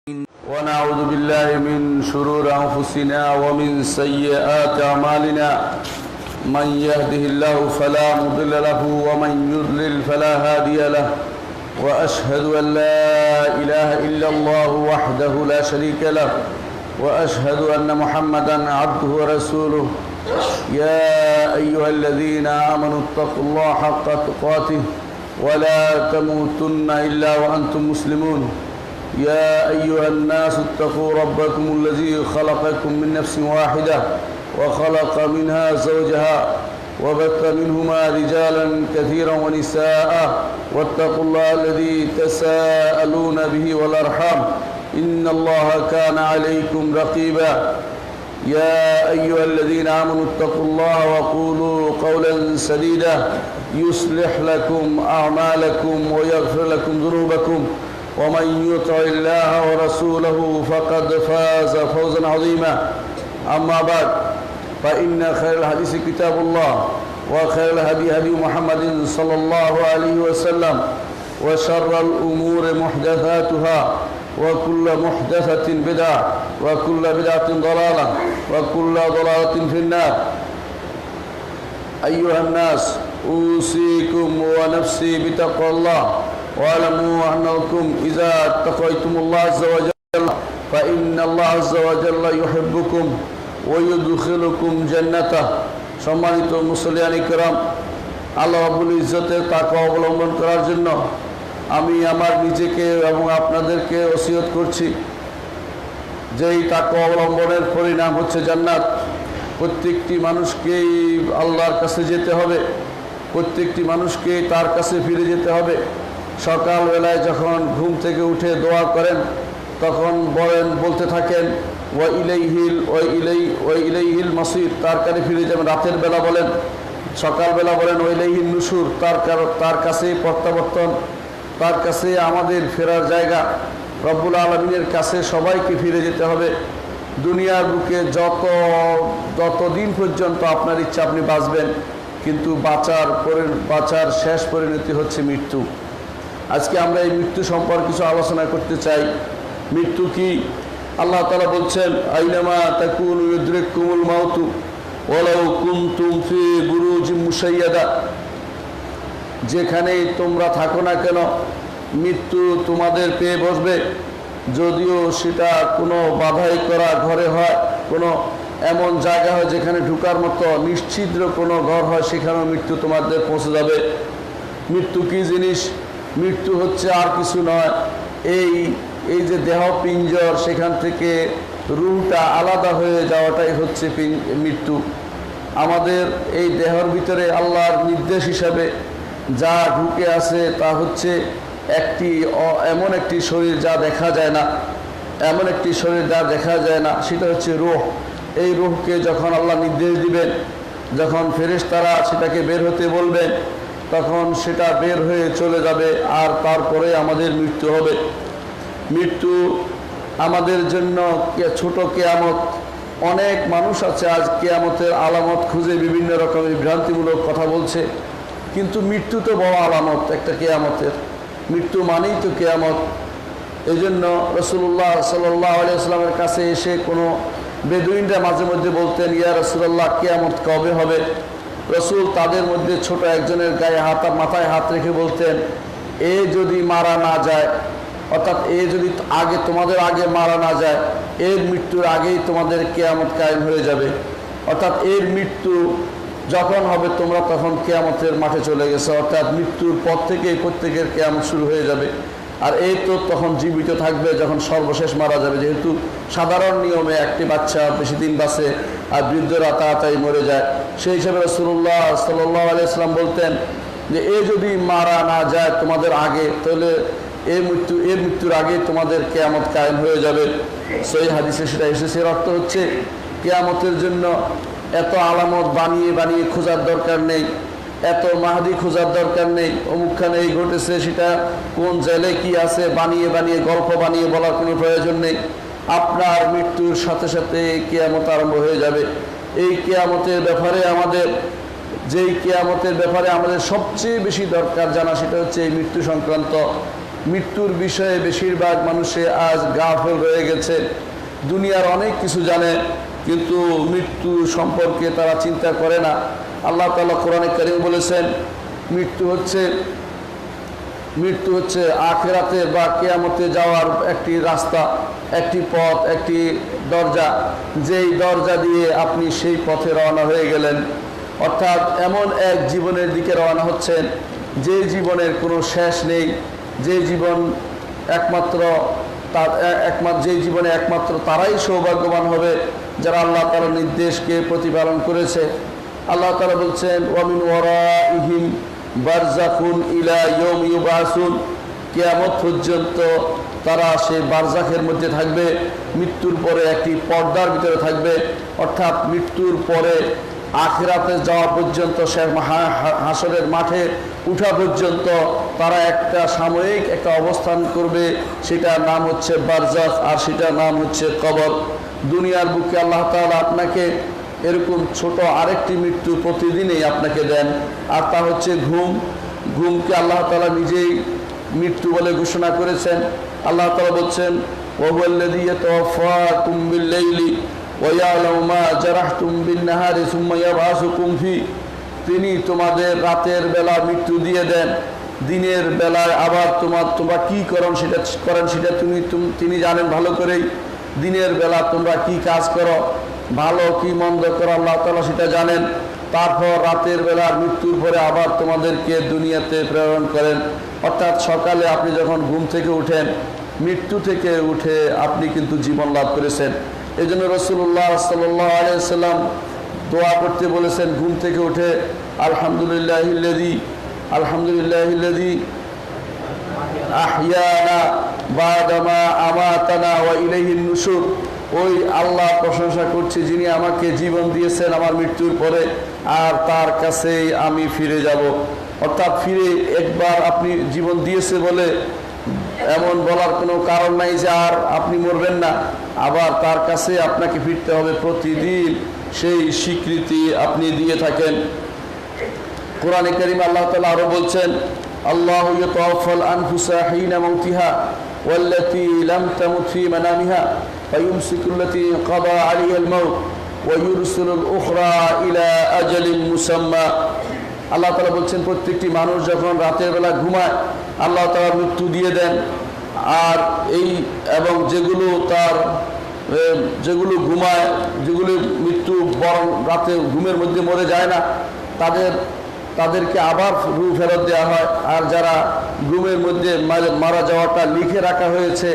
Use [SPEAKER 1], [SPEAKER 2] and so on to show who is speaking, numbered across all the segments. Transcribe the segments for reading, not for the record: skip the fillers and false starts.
[SPEAKER 1] ونعوذ بالله من شرور أنفسنا ومن سيئات أعمالنا من يهده الله فلا مضل له ومن يضلل فلا هادي له وأشهد أن لا إله إلا الله وحده لا شريك له وأشهد أن محمدا عبده ورسوله يا أيها الذين آمنوا اتقوا الله حق تقاته ولا تموتن إلا وأنتم مسلمون يا أيها الناس اتقوا ربكم الذي خلقكم من نفس واحدة وخلق منها زوجها وبث منهما رجالا كثيرا ونساء واتقوا الله الذي تساءلون به والأرحام إن الله كان عليكم رقيبا يا أيها الذين آمنوا اتقوا الله وقولوا قولا سديدا يصلح لكم أعمالكم ويغفر لكم ذنوبكم ومن يطع الله ورسوله فقد فاز فوزا عظيما أما بعد فإن خير الحديث كتاب الله وخير الهدي هدي محمد صلى الله عليه وسلم وشر الأمور محدثاتها وكل محدثة بدعة وكل بدعة ضلالة وكل ضلالة في النار أيها الناس أوصيكم ونفسي بتقوى الله واعلموا أنكم إذا اتقيتم الله عز وجل فإن الله عز وجل يحبكم ويدخلكم جنته সম্মানিত মুসল্লিয়ান কিরাম, আল্লাহ রাব্বুল ইজ্জতের তাকওয়া অবলম্বন করার জন্য আমি আমার নিজেকে এবং আপনাদেরকে ওসিয়ত করছি যে এই তাকওয়া অবলম্বনের পরিণাম হচ্ছে জান্নাত। প্রত্যেকটি মানুষকেই আল্লাহর কাছে যেতে হবে, প্রত্যেকটি মানুষকে তার কাছে ফিরে যেতে হবে। সকালবেলায় যখন ঘুম থেকে উঠে দোয়া করেন তখন বলতে থাকেন ওয়া ইলাইহিল মাসির, তার কাছে ফিরে যাবেন। রাতের বেলা বলেন, সকালবেলা বলেন ওয়া ইলাইহিন নুশুর, তার কাছে প্রত্যাবর্তন, তার কাছে আমাদের ফেরার জায়গা। রব্বুল আলামিনের কাছে সবাইকে ফিরে যেতে হবে। দুনিয়ার বুকে যতদিন পর্যন্ত আপনার ইচ্ছা আপনি বাঁচবেন, কিন্তু বাঁচার শেষ পরিণতি হচ্ছে মৃত্যু। আজকে আমরা এই মৃত্যু সম্পর্কে কিছু আলোচনা করতে চাই। মৃত্যু কি? আল্লাহ তাআলা বলছেন আইনামা তাকুনু ইউদরিকুমুল মাউতু ওয়ালাউ কুনতুম ফি বুরুজিম মুশাইয়াদা, যেখানেই তোমরা থাকো না কেন মৃত্যু তোমাদের পেয়ে বসবে। যদিও সেটা কোনো বাধাই করা ঘরে হয়, কোনো এমন জায়গা হয় যেখানে ঢুকার মতো নিশ্চিদ্র কোনো ঘর হয়, সেখানেও মৃত্যু তোমাদের পৌঁছে যাবে। মৃত্যু কি জিনিস? মৃত্যু হচ্ছে আর কিছু নয়, এই যে দেহ পিঞ্জর, সেখান থেকে রূহটা আলাদা হয়ে যাওয়াটাই হচ্ছে মৃত্যু। আমাদের এই দেহের ভিতরে আল্লাহর নির্দেশ হিসাবে যা ঢুকে আছে তা হচ্ছে এমন একটি শরীর যা দেখা যায় না, এমন একটি শরীর যা দেখা যায় না, সেটা হচ্ছে রূহ। এই রূহকে যখন আল্লাহ নির্দেশ দিবেন, যখন ফেরেশতারা সেটাকে বের হতে বলবেন, তখন সেটা বের হয়ে চলে যাবে, আর তারপরে আমাদের মৃত্যু হবে। মৃত্যু আমাদের জন্য ছোট কেয়ামত। অনেক মানুষ আছে আজ কেয়ামতের আলামত খুঁজে বিভিন্ন রকমের ভ্রান্তিমূলক কথা বলছে, কিন্তু মৃত্যু তো বড় আলামত একটা কেয়ামতের। মৃত্যু মানেই তো কেয়ামত। এই জন্য রাসূলুল্লাহ সাল্লাল্লাহু আলাইহি ওয়াসাল্লামের কাছে এসে কোনো বেদুইনরা মাঝে মধ্যে বলতেন, ইয়া রাসূলুল্লাহ কিয়ামত কবে হবে? রাসূল তাদের মধ্যে ছোট একজনের গায়ে মাথায় হাত রেখে বলতেন, এ যদি মারা না যায়, অর্থাৎ এ যদি তোমাদের আগে মারা না যায়, এর মৃত্যুর আগেই তোমাদের কিয়ামত কায়েম হয়ে যাবে। অর্থাৎ এর মৃত্যু যখন হবে তোমরা তখন কিয়ামতের মাঠে চলে গেছে, অর্থাৎ মৃত্যুর পর থেকেই প্রত্যেকের কিয়ামত শুরু হয়ে যাবে। আর এই তো তখন জীবিত থাকবে যখন সর্বশেষ মারা যাবে। যেহেতু সাধারণ নিয়মে একটি বাচ্চা বেশি দিন বাঁচে আর বৃদ্ধরা তাড়াতাড়ি মরে যায়, সেই হিসাবে রাসূলুল্লাহ সাল্লাল্লাহু আলাইহি ওয়াসাল্লাম বলতেন যে এ যদি মারা না যায় তোমাদের আগে, তাহলে এর মৃত্যুর আগে তোমাদের কিয়ামত কায়েম হয়ে যাবে। সহিহ হাদিসে সেটা এসেছে। এর অর্থ হচ্ছে কিয়ামতের জন্য এত আলামত বানিয়ে খোঁজার দরকার নেই, এত মাহাদি খোঁজার দরকার নেই। অমুকখানে এই ঘটেছে, সেটা কোন জেলে কি আছে বানিয়ে গল্প বানিয়ে বলার কোনো প্রয়োজন নেই। আপনার মৃত্যুর সাথে সাথে কিয়ামত আরম্ভ হয়ে যাবে। এই কিয়ামতের ব্যাপারে আমাদের সবচেয়ে বেশি দরকার জানা, সেটা হচ্ছে এই মৃত্যু সংক্রান্ত মৃত্যুর বিষয়ে বেশিরভাগ মানুষে আজ গাফেল রয়ে গেছে। দুনিয়ার অনেক কিছু জানে, কিন্তু মৃত্যু সম্পর্কে তারা চিন্তা করে না। আল্লাহ তাআলা কোরআনে কারীম বলেছেন, মৃত্যু হচ্ছে আখিরাতে বা কিয়ামতে যাওয়ার একটি রাস্তা, একটি পথ, একটি দরজা। যেই দরজা দিয়ে আপনি সেই পথে রওনা হয়ে গেলেন, অর্থাৎ এমন এক জীবনের দিকে রওনা হচ্ছেন যে জীবনের কোনো শেষ নেই, যে জীবন যেই জীবনে একমাত্র তারাই সৌভাগ্যবান হবে যারা আল্লাহ তাআলার নির্দেশকে প্রতিপালন করেছে। আল্লাহ তাআলা বলছেন, ওয়ামিন ওয়ারাইহিম বারযাখুন ইলা ইয়াউম ইউবআসুন, কিয়ামত পর্যন্ত তারা সেই বারজাখের মধ্যে থাকবে, মৃত্যুর পরে একটি পর্দার ভিতরে থাকবে। অর্থাৎ মৃত্যুর পরে আখিরাতে যাওয়া পর্যন্ত, হাসরের মাঠে উঠা পর্যন্ত তারা একটা সাময়িক একটা অবস্থান করবে, সেটার নাম হচ্ছে বারজাখ, আর সেটার নাম হচ্ছে কবর। দুনিয়ার বুকে আল্লাহ তাআলা আপনাকে এরকম ছোট আরেকটি মৃত্যু প্রতিদিনই আপনাকে দেন, আর তা হচ্ছে ঘুম। ঘুমকে আল্লাহ তাআলা নিজেই মৃত্যু বলে ঘোষণা করেছেন। আল্লাহ তাআলা বলছেন, ওয়াহুয়াল্লাযী ইয়াতাওয়াফাকুম বিল-লাইলি ওয়া ইয়া'লামু মা জারাহতুম বিন-নাহারি সুম্মা ইয়াবআসুকুম ফি, তিনি তোমাদের রাতের বেলা মৃত্যু দিয়ে দেন, দিনের বেলায় আবার তোমরা কি করেন সেটা তিনি জানেন ভালো করেই। দিনের বেলা তোমরা কি কাজ করো, ভালো কি মন্দ করো, আল্লাহ তাআলা সেটা জানেন। তারপর রাতের বেলা মৃত্যুর পরে আবার তোমাদেরকে দুনিয়াতে প্রেরণ করেন। অর্থাৎ সকালে আপনি যখন ঘুম থেকে উঠেন, মৃত্যু থেকে উঠে আপনি কিন্তু জীবন লাভ করেছেন। এই জন্য রাসূলুল্লাহ সাল্লাল্লাহু আলাইহি ওয়াসাল্লাম দোয়া করতে বলেছেন ঘুম থেকে উঠে, আলহামদুলিল্লাহিল্লাযী আহইয়ানা বা'দা মা আমাতানা ওয়া ইলাইহিন নুশুর। ওই আল্লাহ প্রশংসা করছি যিনি আমাকে জীবন দিয়েছেন আমার মৃত্যুর পরে, আর তার কাছেই আমি ফিরে যাব। অর্থাৎ ফিরে একবার আপনি জীবন দিয়েছে বলে এমন বলার কোনো কারণ নাই যে আর আপনি মরবেন না, আবার তার কাছে আপনাকে ফিরতে হবে। প্রতিদিন সেই স্বীকৃতি আপনি দিয়ে থাকেন। কোরআনে কারীমে আল্লাহ তাআলা আরো বলছেন, আল্লাহু ইয়াতাওয়াফাল আনফুসা হিনা মাউতিহা ওয়াল্লাতী লাম তামুত ফি মানামিহা ফায়ুমসিকুল্লাতী ক্বাদা আলাইহাল মাউত ওয়া ইউরসিলুল উখরা ইলা আজালিন মুসাম্মা। আল্লাহ তাআলা বলছেন, প্রত্যেকটি মানুষ যখন রাতের বেলা ঘুমায় আল্লাহ তাআলা মৃত্যু দিয়ে দেন। আর এবং যেগুলো ঘুমায়, যেগুলো মৃত্যু বরং রাতে ঘুমের মধ্যে মরে যায় না, তাদেরকে আবার রূহ ফেরত দেওয়া হয়। আর যারা ঘুমের মধ্যে মারা যাওয়াটা লিখে রাখা হয়েছে,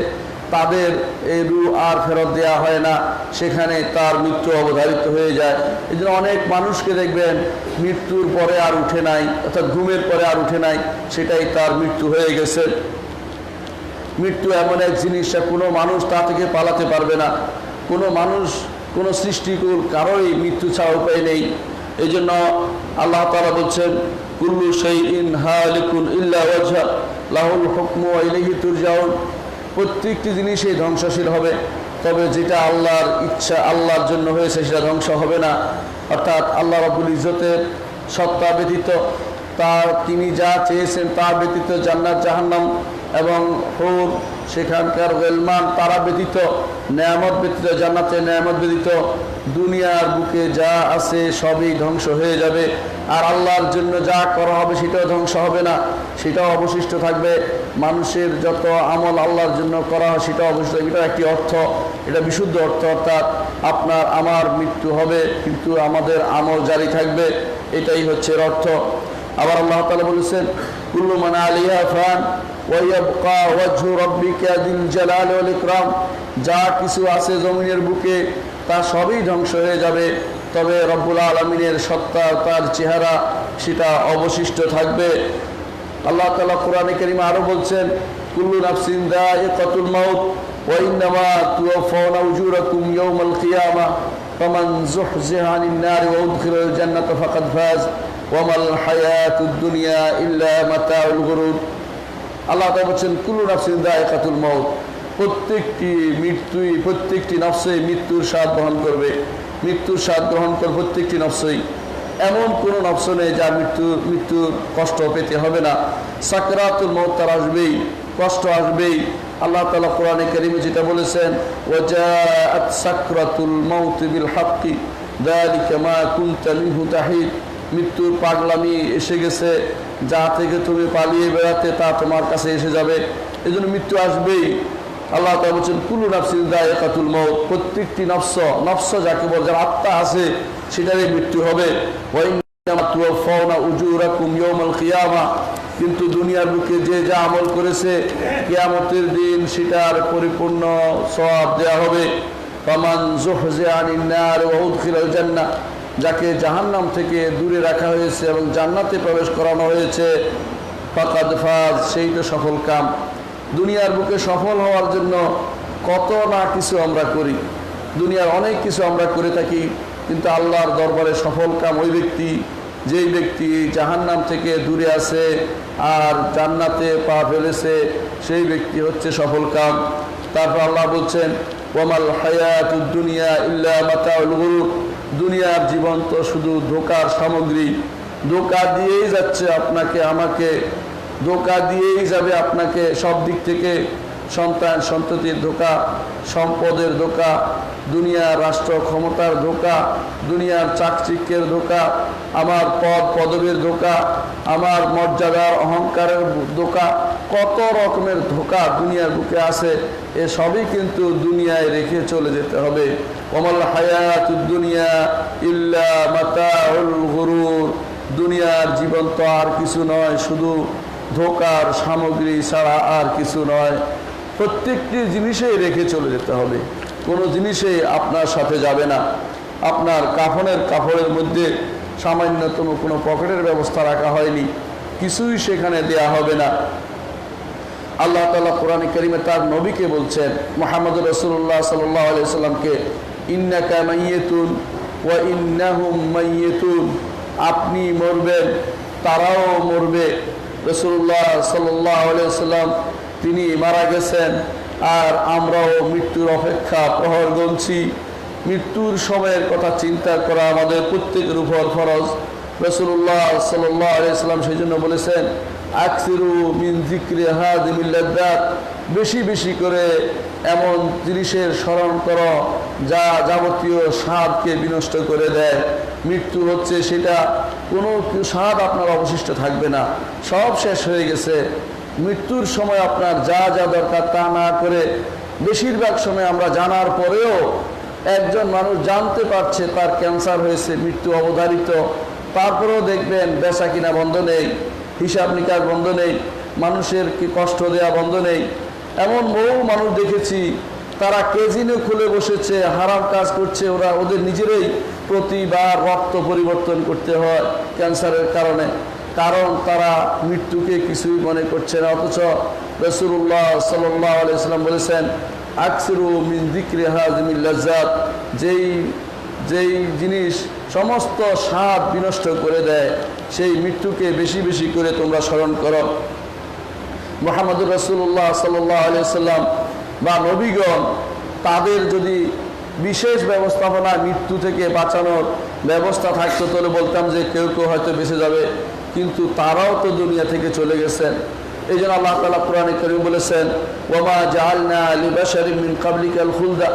[SPEAKER 1] তাদের এই রূহ আর ফেরত দেওয়া হয় না, সেখানে তার মৃত্যু অবধারিত হয়ে যায়। এই জন্য অনেক মানুষকে দেখবেন মৃত্যুর পরে আর উঠে নাই, অর্থাৎ ঘুমের পরে আর উঠে নাই, সেটাই তার মৃত্যু হয়ে গেছে। মৃত্যু এমন এক জিনিস, কোনো মানুষ তা থেকে পালাতে পারবে না। কোনো মানুষ, কোনো সৃষ্টিকুল কারোই মৃত্যু ছাড়া উপায় নেই। এই জন্য আল্লাহ তাআলা বলছেন, কুল্লু শাইইন হালিকুন ইল্লা ওয়াজহা লাহুল হুকমু ওয়া ইলাইহি তুরজাউন। প্রত্যেকটি জিনিসই ধ্বংসশীল হবে, তবে যেটা আল্লাহর ইচ্ছা, আল্লাহর জন্য হয়েছে সেটা ধ্বংস হবে না। অর্থাৎ আল্লাহ রাব্বুল ইজ্জতের সত্তা ব্যতীত, তিনি যা চেয়েছেন তার ব্যতীত, জান্নাত জাহান্নাম এবং হুর সেখানকার গেলমান তারা ব্যতীত, নেয়ামত ব্যতীত, জান্নাতের নেয়ামত ব্যতীত দুনিয়ার বুকে যা আছে সবই ধ্বংস হয়ে যাবে। আর আল্লাহর জন্য যা করা হবে সেটাও ধ্বংস হবে না, সেটাও অবশিষ্ট থাকবে। মানুষের যত আমল আল্লাহর জন্য করা হয় সেটাও অবশিষ্ট থাকবে। এটা একটি অর্থ, এটা বিশুদ্ধ অর্থ। অর্থাৎ আপনার আমার মৃত্যু হবে, কিন্তু আমাদের আমল জারি থাকবে, এটাই হচ্ছে এর অর্থ। আবার আল্লাহ তাআলা বলেছেন, কুল্লু মান আলাইহা ফান ওয়া ইয়াবকা ওয়াজহু রাব্বিকা যিল জালালি ওয়াল ইকরাম। যা কিছু আছে জমিনের বুকে তা সবই ধ্বংস হয়ে যাবে, তবে রব্বুল আলামিনের সত্তা, তার চেহারা, সেটা অবশিষ্ট থাকবে। আল্লাহ তাআলা কোরআনে কারীমে আরো বলছেন, কুল্লু নাফসিন যায়িকাতুল মাউত ওয়া ইন্নামা তুওয়াফাউনা উজুরাকুম ইয়াওমাল কিয়ামাহ ফামান যুহজিহা আনিন নারি ওয়া উদখিলাল জান্নাতা ফাকাদ ফাজ ওয়া মাল হায়াতুদ দুনিয়া ইল্লা মাতাউল গুরুর। আল্লাহ তাআলা বলছেন, কুল্লু নাফসিন যায়িকাতুল মাউত। প্রত্যেকটি নফসে মৃত্যুর স্বাদ বহন করবে, মৃত্যুর স্বাদ গ্রহণ করবে প্রত্যেকটি নফসই। এমন কোনো নফস নেই যা মৃত্যুর কষ্ট পেতে হবে না। সাকরাতুল মউত তার আসবেই। কষ্ট আসবেই। আল্লাহ তাআলা কোরআনে কারীমে যেটা বলেছেন, ওয়াজাআত সাকরাতুল মাউত বিল হাক্কি যালিকা মা কুনতা মিনহু তাহিদ, মৃত্যুর পাগলামি এসে গেছে, যা থেকে তুমি পালিয়ে বেড়াতে তা তোমার কাছে এসে যাবে। এই জন্য মৃত্যু আসবেই। আল্লাহ তাআলা বলছেন, কুল্লু নাফসিন যায়িকাতুল মাউত, প্রত্যেকটি নফস যাকে বলে, যার আত্মা আছে সেটারই মৃত্যু হবে। ওয়া ইন্নামা তুওয়াফাউনা উজুরাকুম ইয়াওমাল কিয়ামা, কিন্তু দুনিয়ার বুকে যে যা আমল করেছে কিয়ামতের দিন সেটার পরিপূর্ণ সওয়াব দেয়া হবে। ফামান যুহজিয়া আনিন নার ওয়া উদখিলাল জান্নাহ, যাকে জাহান্নাম থেকে দূরে রাখা হয়েছে এবং জান্নাতে প্রবেশ করানো হয়েছে, ফাকাদ ফাজ, সেই তো সফল কাম। দুনিয়ার বুকে সফল হওয়ার জন্য কত না কিছু আমরা করি, দুনিয়ার অনেক কিছু আমরা করে থাকি, কিন্তু আল্লাহর দরবারে সফল কাম ওই ব্যক্তি, যেই ব্যক্তি জাহান্নাম থেকে দূরে আছে আর জান্নাতে পা ফেলেছে, সেই ব্যক্তি হচ্ছে সফল কাম। তারপর আল্লাহ বলছেন, ওয়ামাল হায়াতুদ দুনিয়া ইল্লা মাতাউল গুরুর, দুনিয়ার জীবন তো শুধু ধোঁকার সামগ্রী, ধোঁকা দিয়েই যাচ্ছে আপনাকে আমাকে, ধোঁকা দিয়েই যাবে আপনাকে সব দিক থেকে। সন্তান সন্ততির ধোঁকা, সম্পদের ধোঁকা, দুনিয়ার রাষ্ট্র ক্ষমতার ধোঁকা, দুনিয়ার চাকচিক্যের ধোঁকা, আমার পদ পদবীর ধোঁকা, আমার মর্যাদার অহংকারের ধোঁকা, কত রকমের ধোঁকা দুনিয়ার বুকে আছে। এ সবই কিন্তু দুনিয়ায় রেখে চলে যেতে হবে। ওয়ামাল হায়াতুদ দুনিয়া ইল্লা মাতাউল গুরুর, দুনিয়ার জীবন তো আর কিছু নয়, শুধু ধোঁকার সামগ্রী ছাড়া আর কিছু নয়। প্রত্যেকটি জিনিসেই রেখে চলে যেতে হবে, কোনো জিনিসেই আপনার সাথে যাবে না। আপনার কাফনের কাপড়ের মধ্যে সামান্যতম কোনো পকেটের ব্যবস্থা রাখা হয়নি, কিছুই সেখানে দেয়া হবে না। আল্লাহ তাআলা কোরআনে কারীমে তার নবীকে বলছেন, মুহাম্মদুর রাসূলুল্লাহ সাল্লাল্লাহু আলাইহি ওয়াসাল্লামকে, ইন্নাকা মাইয়িতুন ওয়া ইন্নাহুম মাইয়িতুন, আপনি মরবেন তারাও মরবে। রাসূলুল্লাহ সাল্লাল্লাহু আলাইহি ওয়াসাল্লাম তিনি মারা গেছেন আর আমরাও মৃত্যুর অপেক্ষা প্রহর গুনছি। মৃত্যুর সময়ের কথা চিন্তা করা আমাদের প্রত্যেকের উপর ফরজ। রাসূলুল্লাহ সাল্লাল্লাহু আলাইহি ওয়াসাল্লাম সেই জন্য বলেছেন, আকসিরু মিন যিকরি হাযিমিল লাযযাত, বেশি বেশি করে এমন জিনিসের স্মরণ করো যা যাবতীয় স্বাদকে বিনষ্ট করে দেয়। মৃত্যু হচ্ছে সেটা, কোনো স্বাদ আপনার অবশিষ্ট থাকবে না, সব শেষ হয়ে গেছে। মৃত্যুর সময় আপনার যা যা দরকার তা না করে, বেশিরভাগ সময় আমরা জানার পরেও একজন মানুষ জানতে পারছে তার ক্যান্সার হয়েছে, মৃত্যু অবধারিত, তারপরেও দেখবেন বেচা কিনা বন্ধ নেই, হিসাব নিকাশ বন্ধ নেই, মানুষের কি কষ্ট দেওয়া বন্ধ নেই। এমন বহু মানুষ দেখেছি, তারা কেজিনে খুলে বসেছে, হারাম কাজ করছে, ওদের নিজেরাই প্রতিবার রক্ত পরিবর্তন করতে হয় ক্যান্সারের কারণে, কারণ তারা মৃত্যুকে কিছুই মনে করছে না। অথচ রাসূলুল্লাহ সাল্লাল্লাহু আলাইহি ওয়াসাল্লাম বলেছেন, আকসিরু মিন যিকরি হাযিমিল লাযযাত, যেই জিনিস সমস্ত স্বাদ বিনষ্ট করে দেয়, সেই মৃত্যুকে বেশি বেশি করে তোমরা স্মরণ করো। মুহাম্মদুর রাসূলুল্লাহ সাল্লাল্লাহু আলাইহি ওয়াসাল্লাম বা নবীগণ, তাদের যদি বিশেষ ব্যবস্থাপনা মৃত্যু থেকে বাঁচানোর ব্যবস্থা থাকতো তাহলে বলতাম যে কেউ কেউ হয়তো বেঁচে যাবে, কিন্তু তারাও তো দুনিয়া থেকে চলে গেছেন। এই জন্য আল্লাহ তাআলা কোরআনে কারীম বলেছেন, ওয়ামা জাআলনা লিবাশারিন মিন ক্বাবলিকাল খুলদা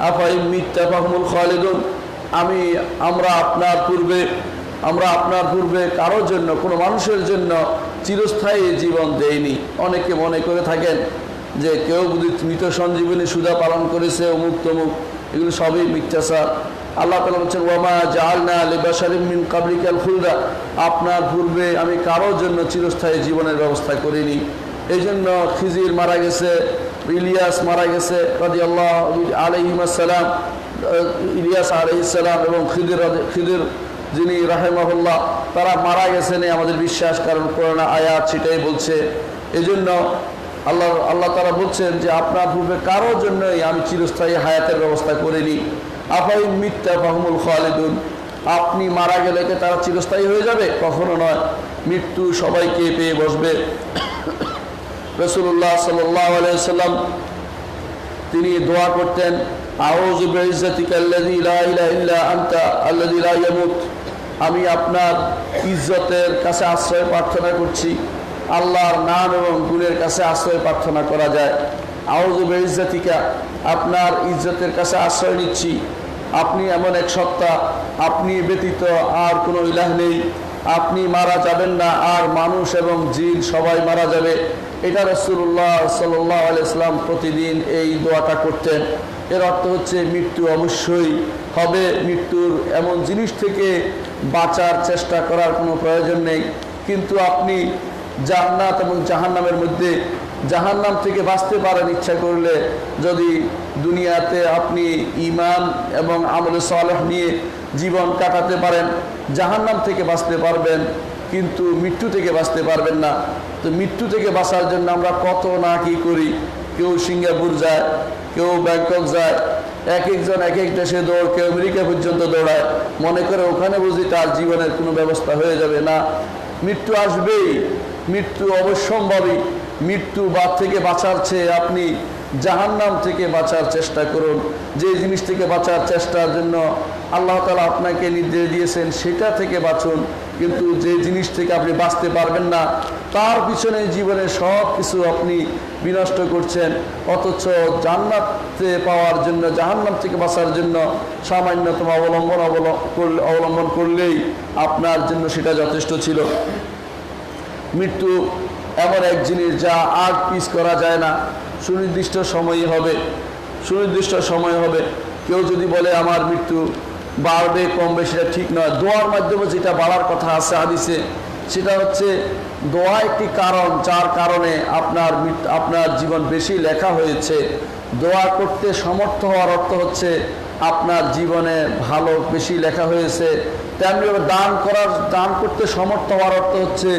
[SPEAKER 1] আফা ইন মিত্তা ফাহুমুল খালিদুন, আমরা আপনার পূর্বে কারোর জন্য, কোনো মানুষের জন্য চিরস্থায়ী জীবন দেয়নি। অনেকে মনে করে থাকেন যে কেউ যদি মৃত সঞ্জীবনী সুধা পালন করেছে অমুক তমুক, এগুলো সবই মিথ্যাচার। আল্লাহ তাআলা বলছেন, ওয়ামা জাআলনা লিবাশারিন মিন ক্বাবলিকাল খুলদা, আপনার পূর্বে আমি কারোর জন্য চিরস্থায়ী জীবনের ব্যবস্থা করিনি। এই জন্য খিজির মারা গেছে, ইলিয়াস মারা গেছে রাদিয়াল্লাহু আলাইহিস সালাম, ইলিয়াস আলাইহিস সালাম এবং খিদির যিনি রাহিমাহুল্লাহ, তারা মারা গেছেন আমাদের বিশ্বাস, কারণ কোরআনে আয়াত সেটাই বলছে। এই জন্য আল্লাহ তাআলা বলছেন যে আপনার পূর্বে কারোর জন্যই আমি চিরস্থায়ী হায়াতের ব্যবস্থা করিনি। আফা ইন মিত্তা ফাহুমুল খালিদুন, আপনি মারা গেলে কি তারা চিরস্থায়ী হয়ে যাবে? কখনো নয়, মৃত্যু সবাইকে পেয়ে বসবে। রাসূলুল্লাহ সাল্লাল্লাহু আলাইহি ওয়াসাল্লাম তিনি দোয়া করতেন, আউযু বিইজ্জাতিকাল্লাযী লা ইলাহা ইল্লা আনতা আল্লাযী লা ইয়ামুত, আমি আপনার ইজ্জতের কাছে আশ্রয় প্রার্থনা করছি, আল্লাহর নাম এবং গুণের কাছে আশ্রয় প্রার্থনা করা যায়। আউযু বিইজ্জাতিকা, আপনার ইজ্জতের কাছে আশ্রয় নিচ্ছি, আপনি এমন এক সত্তা, আপনি ব্যতীত আর কোনো ইলাহ নেই, আপনি মারা যাবেন না, আর মানুষ এবং জিন সবাই মারা যাবে। এটা রাসূলুল্লাহ সাল্লাল্লাহু আলাইহি ওয়াসাল্লাম প্রতিদিন এই দোয়াটা করতেন। এর অর্থ হচ্ছে মৃত্যু অবশ্যই হবে, মৃত্যুর এমন জিনিস থেকে বাঁচার চেষ্টা করার কোনো প্রয়োজন নেই। কিন্তু আপনি জান্নাত এবং জাহান্নামের মধ্যে, জাহান্নাম থেকে বাঁচতে পারেন ইচ্ছা করলে, যদি দুনিয়াতে আপনি ঈমান এবং আমলে সালেহ নিয়ে জীবন কাটাতে পারেন, জাহান্নাম থেকে বাঁচতে পারবেন, কিন্তু মৃত্যু থেকে বাঁচতে পারবেন না। তো মৃত্যু থেকে বাঁচার জন্য আমরা কত না কি করি। কেউ সিঙ্গাপুর যায়, কেউ ব্যাংকক যায়, এক একজন এক এক দেশে দৌড়, কেউ আমেরিকা পর্যন্ত দৌড়ায়, মনে করে ওখানে বুঝি তার জীবনের কোনো ব্যবস্থা হয়ে যাবে। না, মৃত্যু আসবেই, মৃত্যু অবশ্যম্ভাবী। মৃত্যু থেকে বাঁচার চেয়ে আপনি জাহান্নাম থেকে বাঁচার চেষ্টা করুন। যে জিনিস থেকে বাঁচার চেষ্টার জন্য আল্লাহ তাআলা আপনাকে নির্দেশ দিয়েছেন সেটা থেকে বাঁচুন। কিন্তু যে জিনিস থেকে আপনি বাঁচতে পারবেন না, তার পিছনে জীবনে সব কিছু আপনি বিনষ্ট করছেন, অথচ জান্নাতে পাওয়ার জন্য, জাহান্নাম থেকে বাঁচার জন্য সামান্যতম অবলম্বন করলেই আপনার জন্য সেটা যথেষ্ট ছিল। মৃত্যু এমন এক জিনিস যা আগ পিছ করা যায় না, সুনির্দিষ্ট সময়ই হবে, সুনির্দিষ্ট সময় হবে। কেউ যদি বলে আমার মৃত্যু বাড়বে কমবে, সেটা ঠিক নয়। দোয়ার মাধ্যমে যেটা বাড়ার কথা আছে হাদিসে, সেটা হচ্ছে দোয়া একটি কারণ, যার কারণে আপনার জীবন বেশি লেখা হয়েছে। দোয়া করতে সমর্থ হওয়ার অর্থ হচ্ছে আপনার জীবনে ভালো বেশি লেখা হয়েছে। তেমনি দান করতে সমর্থ হওয়ার অর্থ হচ্ছে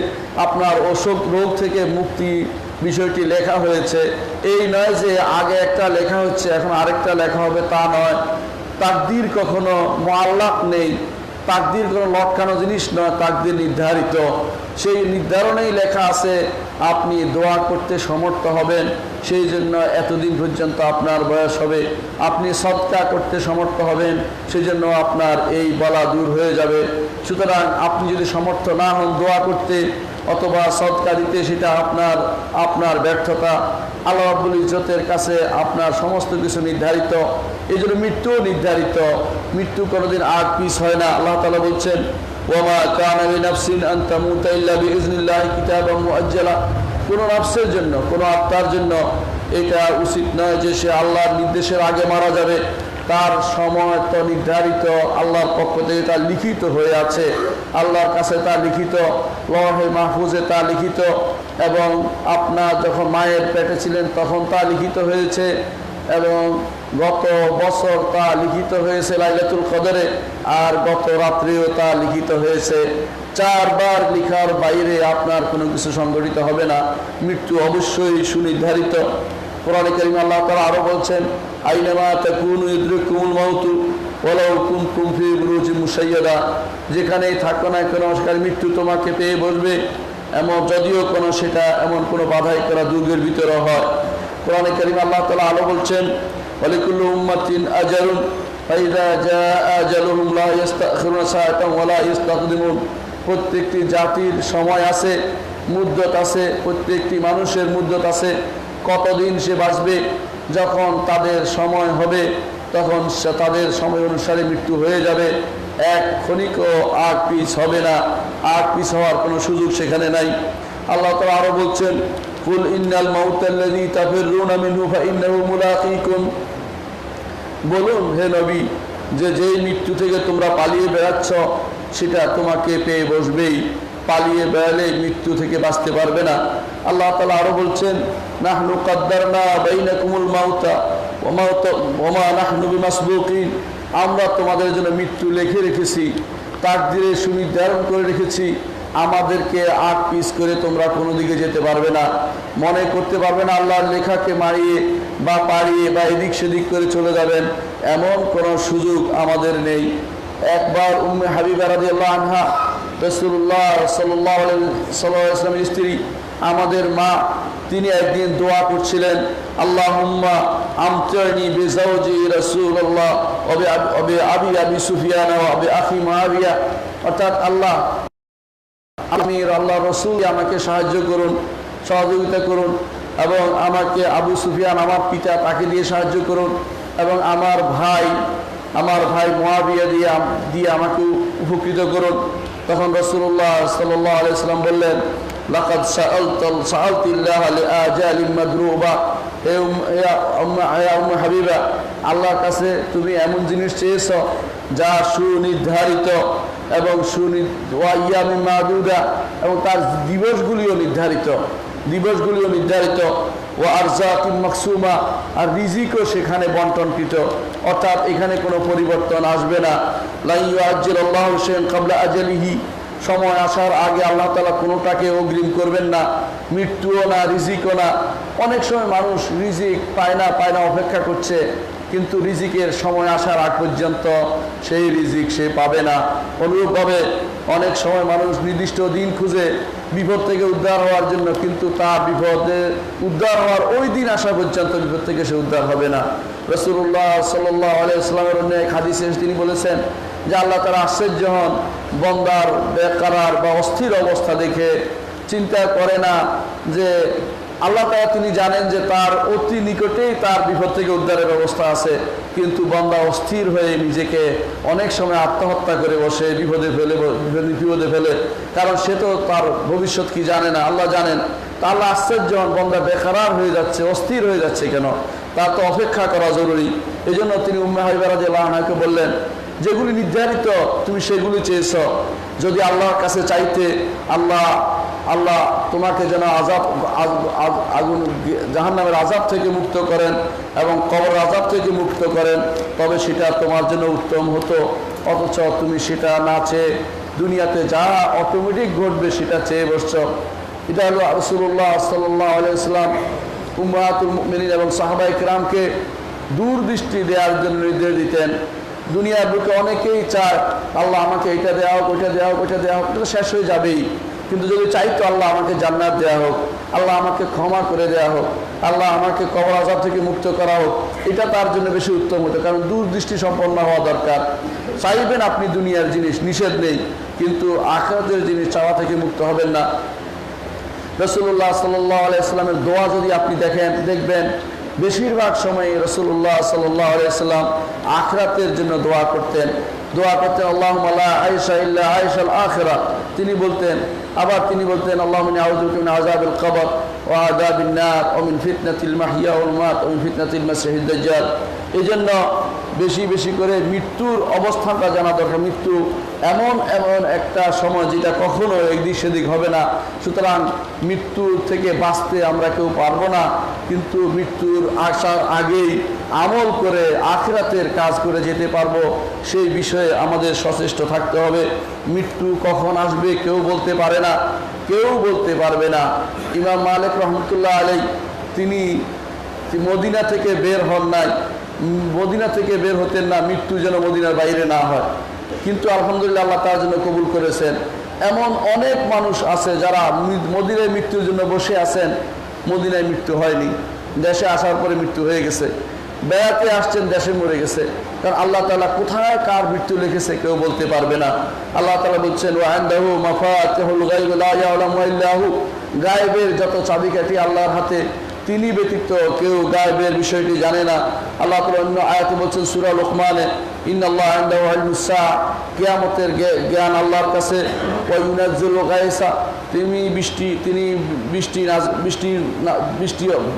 [SPEAKER 1] আপনার অসুখ রোগ থেকে মুক্তি বিষয়টি লেখা হয়েছে। এই নয় যে আগে একটা লেখা হচ্ছে এখন আরেকটা লেখা হবে, তা নয়। তাকদীর কখনো মুআল্লাক নেই, তাকদীর কোনো লটকানো জিনিস নয়, তাকদীর নির্ধারিত। সেই নির্ধারণেই লেখা আছে আপনি দোয়া করতে সমর্থ হবেন, সেই জন্য এতদিন পর্যন্ত আপনার বয়স হবে। আপনি সদকা করতে সমর্থ হবেন, সেই জন্য আপনার এই বলা দূর হয়ে যাবে। সুতরাং আপনি যদি সমর্থ না হন দোয়া করতে অথবা সদকা দিতে, সেটা আপনার ব্যর্থতা। আল্লাহ রাব্বুল ইজ্জতের কাছে আপনার সমস্ত কিছু নির্ধারিত, এই জন্য মৃত্যুও নির্ধারিত। মৃত্যু কোনোদিন আগ পিছ হয় না। আল্লাহ তাআলা বলছেন, ওয়ামা কানা লিনাফসিন আন তামুতা ইল্লা বিইজনিল্লাহি কিতাবাম মুআজ্জালা। কোনো নফসের জন্য, কোনো আত্মার জন্য এটা উচিত নয় যে সে আল্লাহর নির্দেশের আগে মারা যাবে। তার সময় তো নির্ধারিত, আল্লাহর পক্ষ থেকে তা লিখিত হয়ে আছে, আল্লাহর কাছে তা লিখিত, লওহে মাহফুজে তা লিখিত, এবং আপনার যখন মায়ের পেটে ছিলেন তখন তা লিখিত হয়েছে, এবং গত বছর তা লিখিত হয়েছে লাইলাতুল কদরে, আর গত রাত্রেও তা লিখিত হয়েছে। 4 বার লিখার বাইরে আপনার কোনো কিছু সংঘটিত হবে না। মৃত্যু অবশ্যই সুনির্ধারিত। কোরআনে কারীমে আল্লাহ তাআলা আরো বলছেন, আইনামা তাকুনু ইদরিকুমুল মাউতু ওয়ালাউ কুনতুম ফি বুরুজিন মুশাইয়াদা। যেখানেই থাকো না কেন সেখানে মৃত্যু তোমাকে পেয়ে বসবে, যদিও সেটা এমন কোনো বাধাই করা দুর্গের ভিতরে হয়। কোরআনে কারীমে আল্লাহ তাআলা আরো বলছেন, ওয়ালিকুল্লি উম্মাতিন আজালুন ফাইযা জাআ আজালুহুম লা ইস্তাখিরুনা সাআতান ওয়া লা ইস্তাকদিমুন। প্রত্যেকটি জাতির সময় আছে, মুদ্দত আছে, প্রত্যেকটি মানুষের মুদ্দত আছে, কতদিন সে বাঁচবে। যখন তাদের সময় হবে তখন তাদের সময় অনুসারে মৃত্যু হয়ে যাবে। এক ক্ষণিকও আগ পিছ হবে না, আগ পিছ হওয়ার কোনো সুযোগ সেখানে নাই। আল্লাহ তাআলা আরো বলছেন, কুল ইন্নাল মাউতাল্লাযী তাফিররুনা মিনহু ফাইন্নাহু মুলাকীকুম। বলুন হে নবী, যেই মৃত্যু থেকে তোমরা পালিয়ে বেড়াচ্ছ সেটা তোমাকে পেয়ে বসবেই। পালিয়ে বেড়ালে মৃত্যু থেকে বাঁচতে পারবে না। আল্লাহ তাআলা আরো বলছেন, নাহনু কাদ্দারনা বাইনাকুমুল মাউতা ওয়া মা নাহনু বিমাসবুকিন। আমরা তোমাদের জন্য মৃত্যু লিখে রেখেছি, তাকদীরে সুনির্ধারণ করে রেখেছি। আমাদেরকে আগ পিছ করে তোমরা কোনো দিকে যেতে পারবে না, মনে করতে পারবে না আল্লাহর লেখাকে মারিয়ে বা পাড়িয়ে বা এদিক সেদিক করে চলে যাবেন, এমন কোনো সুযোগ আমাদের নেই। একবার উম্মে হাবিবা রাদিয়াল্লাহু আনহা, রাসূলুল্লাহ সাল্লাল্লাহু আলাইহি ওয়াসাল্লামের স্ত্রী, আমাদের মা, তিনি একদিন দোয়া করছিলেন, আল্লাহুম্মা আমতিনি বিজাওজি রাসূলুল্লাহ ওয়া বি আবি সুফিয়ান ওয়া বি আখি মুআবিয়া। অর্থাৎ আল্লাহ আমি আল্লাহ রসুল আমাকে সাহায্য করুন, সহযোগিতা করুন, এবং আমাকে আবু সুফিয়ান আমার পিতা তাকে দিয়ে সাহায্য করুন, এবং আমার ভাই মুআবিয়া দিয়ে আমাকে উপকৃত করুন। তখন রাসূলুল্লাহ সাল্লাল্লাহু আলাইহি ওয়াসাল্লাম বললেন, লাকাদ সাআলতিল্লাহ লিআজালিন মাদরুবা, হে উম্মে হাবিবা, আল্লাহর কাছে তুমি এমন জিনিস চেয়েছ যা সুনির্ধারিত এবং ওয়াইয়ামিন মাদুদা, এবং তার দিবসগুলিও নির্ধারিত, ও আরযাকিন মাকসুমা, আর রিজিকও সেখানে বন্টনকৃত, অর্থাৎ এখানে কোনো পরিবর্তন আসবে না। লা ইউআজ্জিলুল্লাহু শাইআন ক্বাবলা আজালিহি, সময় আসার আগে আল্লাহ তাআলা কোনোটাকে অগ্রিম করবেন না, মৃত্যুও না, রিজিকও না। অনেক সময় মানুষ রিজিক পায় না অপেক্ষা করছে, কিন্তু রিজিকের সময় আসার আগ পর্যন্ত সেই রিজিক সে পাবে না। অনুরূপভাবে অনেক সময় মানুষ নির্দিষ্ট দিন খুঁজে বিপদ থেকে উদ্ধার হওয়ার জন্য, কিন্তু তার বিপদে উদ্ধার হওয়ার ওই দিন আসা পর্যন্ত বিপদ থেকে সে উদ্ধার হবে না। রাসূলুল্লাহ সাল্লাল্লাহু আলাইহি ওয়াসাল্লামের অন্য এক হাদিসে তিনি বলেছেন যে আল্লাহ তাআলা আশ্চর্য হন বান্দার বেকারার বা অস্থির অবস্থা দেখে, চিন্তা করে না যে আল্লাহ তাআলা তিনি জানেন যে তার অতি নিকটেই তার বিপদ থেকে উদ্ধারের ব্যবস্থা আছে, কিন্তু বান্দা অস্থির হয়ে নিজেকে অনেক সময় আত্মহত্যা করে বসে বিপদে ফেলে, কারণ সে তো তার ভবিষ্যৎ কি জানে না, আল্লাহ জানেন। তা আল্লাহ আশ্চর্য হন বান্দা বেকারার হয়ে যাচ্ছে, অস্থির হয়ে যাচ্ছে কেন, তার তো অপেক্ষা করা জরুরি। এই জন্য তিনি উম্মে হাবিবা রাদিয়াল্লাহু আনহাকে বললেন, যেগুলি নির্ধারিত তুমি সেগুলি চেয়েছ, যদি আল্লাহর কাছে চাইতে আল্লাহ তোমাকে যেন আগুন জাহান্নামের আযাব থেকে মুক্ত করেন এবং কবর আযাব থেকে মুক্ত করেন, তবে সেটা তোমার জন্য উত্তম হতো। অথচ তুমি সেটা না চেয়ে দুনিয়াতে যা অটোমেটিক ঘটবে সেটা চেয়ে বসছ। এটা হলো রাসূলুল্লাহ সাল্লাল্লাহু আলাইহি ওয়াসাল্লাম উম্মাহাতুল মুমিনিন এবং সাহাবায়ে কিরামকে দূরদৃষ্টি দেওয়ার জন্য নির্দেশ দিতেন। দুনিয়ার বুকে অনেকেই চায় আল্লাহ আমাকে এটা দেওয়া হোক, ওইটা দেওয়া হোক, ওইটা দেওয়া হোক, এটা শেষ হয়ে যাবেই। কিন্তু যদি চাইতো আল্লাহ আমাকে জান্নাত দেওয়া হোক, আল্লাহ আমাকে ক্ষমা করে দেওয়া হোক, আল্লাহ আমাকে কবর আযাব থেকে মুক্ত করা হোক, এটা তার জন্য বেশি উত্তম হতো। কারণ দূরদৃষ্টি সম্পন্ন হওয়া দরকার। চাইবেন আপনি দুনিয়ার জিনিস, নিষেধ নেই, কিন্তু আখিরাতের জিনিস চাওয়া থেকে মুক্ত হবেন না। রাসূলুল্লাহ সাল্লাল্লাহু আলাইহি ওয়াসাল্লামের দোয়া যদি আপনি দেখবেন বেশিরভাগ সময় রাসূলুল্লাহ সাল্লাল্লাহু আলাইহি ওয়াসাল্লাম আখিরাতের জন্য দোয়া করতেন। আল্লাহুম্মা লা আইশা ইল্লা আইশাল আখিরা, তিনি বলতেন। আবার তিনি বলতেন আল্লাহুম্মা ইন্নী আউযু বিকা মিন আযাবিল কবর ওয়া আযাবিন নার ওয়া মিন ফিতনাতিল মাহইয়া ওয়াল মামাত ওয়া মিন ফিতনাতিল মাসিহিদ দাজ্জাল। এজন্য বেশি করে মৃত্যুর অবস্থানটা জানা দরকার। মৃত্যু এমন একটা সময় যেটা কখনো একদিক সেদিক হবে না। সুতরাং মৃত্যু থেকে বাঁচতে আমরা কেউ পারবো না, কিন্তু মৃত্যুর আসার আগেই আমল করে আখিরাতের কাজ করে যেতে পারবো, সেই বিষয়ে আমাদের সচেষ্ট থাকতে হবে। মৃত্যু কখন আসবে কেউ বলতে পারে না, কেউ বলতে পারবে না। ইমাম মালিক রহমতুল্লাহ আলাইহি তিনি মদিনা থেকে বের হন নাই, মদিনা থেকে বের হতেন না মৃত্যু যেন মদিনার বাইরে না হয়, কিন্তু আলহামদুলিল্লাহ আল্লাহ তার জন্য কবুল করেছেন। এমন অনেক মানুষ আছে যারা মদিনায় মৃত্যুর জন্য বসে আছেন, মদিনায় মৃত্যু হয়নি, দেশে আসার পরে মৃত্যু হয়ে গেছে। বেড়াতে আসছেন, দেশে মরে গেছে। কারণ আল্লাহ তাআলা কোথায় কার মৃত্যু লিখেছে কেউ বলতে পারবে না। আল্লাহ তাআলা বলছেন ওয়া ইনদাহু মাফাতিহুল গায়ব লা ইয়ালামুহা ইল্লা হু, গায়বের যত চাবিকাঠি আল্লাহর হাতে, তিনি ব্যতীত কেউ গায়বের বিষয়টি জানে না। আল্লাহ তাআলা অন্য আয়াতে বলছেন সূরা লুকমানে, ইন্নাল্লাহা ইনদাহু ইলমুস সাআ, কিয়ামতের জ্ঞান আল্লাহর কাছে। ওয়া ইউনাজ্জিলুল গায়সা, তিনি বৃষ্টি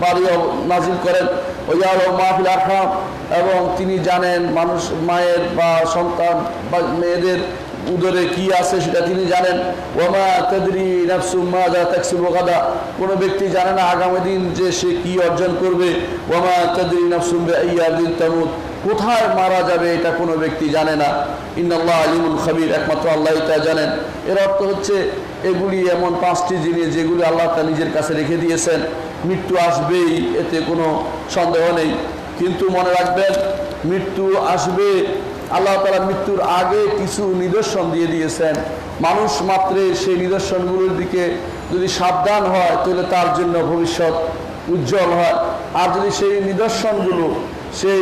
[SPEAKER 1] বাড়ি নাজিল করেন। ওয়া ইয়ালামু মা ফিল আরহাম, এবং তিনি জানেন মানুষ মায়ের বা সন্তান বা মেয়েদের উদরে কি আছে সেটা তিনি জানেন। ওয়ামা তাদরি নাফসুম মাযা তাকসিবু গাদা, কোনো ব্যক্তি জানে না আগামী দিন যে সে কি অর্জন করবে। ওয়ামা তাদরি নাফসুম বিআইয়ি আরদিন তামুত, কোথায় মারা যাবে এটা কোনো ব্যক্তি জানে না। ইন্নাল্লাহা আলিমুল খাবীর, একমাত্র আল্লাহই তা জানেন। এর অর্থ হচ্ছে এগুলি এমন পাঁচটি জিনিস যেগুলি আল্লাহ তা নিজের কাছে রেখে দিয়েছেন। মৃত্যু আসবেই, এতে কোনো সন্দেহ নেই, কিন্তু মনে রাখবেন মৃত্যু আসবে। আল্লাহ তাআলা মৃত্যুর আগে কিছু নিদর্শন দিয়ে দিয়েছেন। মানুষ মাত্রে সেই নিদর্শনগুলোর দিকে যদি সাবধান হয় তাহলে তার জন্য ভবিষ্যৎ উজ্জ্বল হয়। আর যদি সেই নিদর্শনগুলো, সেই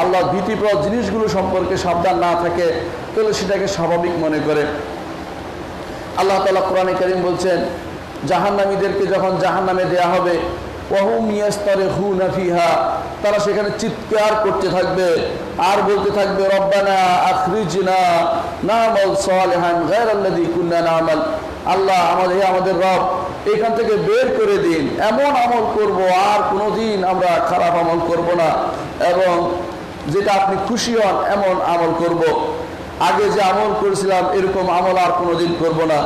[SPEAKER 1] আল্লাহর ভীতিপ্রদ জিনিসগুলো সম্পর্কে সাবধান না থাকে তাহলে সেটাকে স্বাভাবিক মনে করে। আল্লাহ তাআলা কোরআনে কারীম বলছেন জাহান্নামীদেরকে যখন জাহান্নামে দেয়া হবে ওয়াহুম ইয়াস্তারিখুনা ফিহা, তারা সেখানে চিৎকার করতে থাকবে আর বলতে থাকবে রব্বানা আখরিজনা না'মাল সালিহান গায়রাল্লাযী কুননা না'মাল, আল্লাহ আমাদের রব এখান থেকে বের করে দিন, এমন আমল করব আর কোনোদিন আমরা খারাপ আমল করব না, এবং যেটা আপনি খুশি হন এমন আমল করব, আগে যে আমল করেছিলাম এরকম আমল আর কোনোদিন করব না।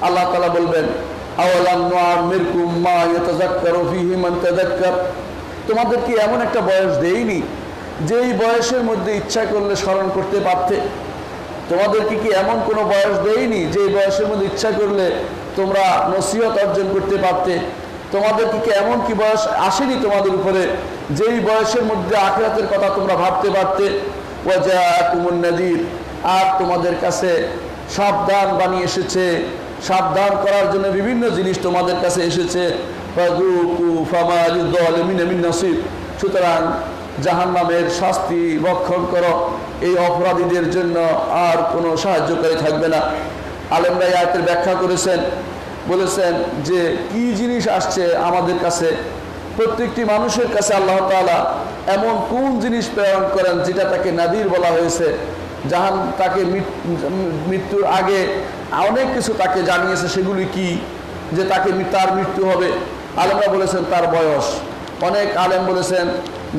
[SPEAKER 1] আল্লাহ তাআলা বলবেন আওয়ালাম নুআম্মিরকুম মা ইয়াতাযাক্কারু ফীহি মান তাযাক্কার, তোমাদের কি এমন একটা বয়স দেইনি যেই বয়সের মধ্যে ইচ্ছা করলে স্মরণ করতে পারতে? তোমাদের কি এমন কোনো বয়স দেইনি যে বয়সের মধ্যে ইচ্ছা করলে তোমরা নসিহত অর্জন করতে পারতে? তোমাদের কি এমন কি বয়স আসেনি তোমাদের উপরে যেই বয়সের মধ্যে আখিরাতের কথা তোমরা ভাবতে পারতে? ওয়াজাআকুমুন নাযীর, আর তোমাদের কাছে সাবধান বাণী এসেছে, সাবধান করার জন্য বিভিন্ন জিনিস তোমাদের কাছে এসেছে। ফাযুকু ফামা লিয-যালিমিনা মিন নাসীর, সুতরাং জাহান্নামের শাস্তি ভক্ষণ করো, এই অপরাধীদের জন্য আর কোনো সাহায্যকারী থাকবে না। আলেমরা এই আয়াতের ব্যাখ্যা করেছেন, বলেছেন যে কি জিনিস আসছে আমাদের কাছে, প্রত্যেকটি মানুষের কাছে আল্লাহ তাআলা এমন কোন জিনিস প্রেরণ করেন যেটা তাকে নাদির বলা হয়েছে। তাকে মৃত্যুর আগে অনেক কিছু তাকে জানিয়েছে, সেগুলি কি? যে তাকে তার মৃত্যু হবে। আলেমরা বলেছেন তার বয়স। অনেক আলেম বলেছেন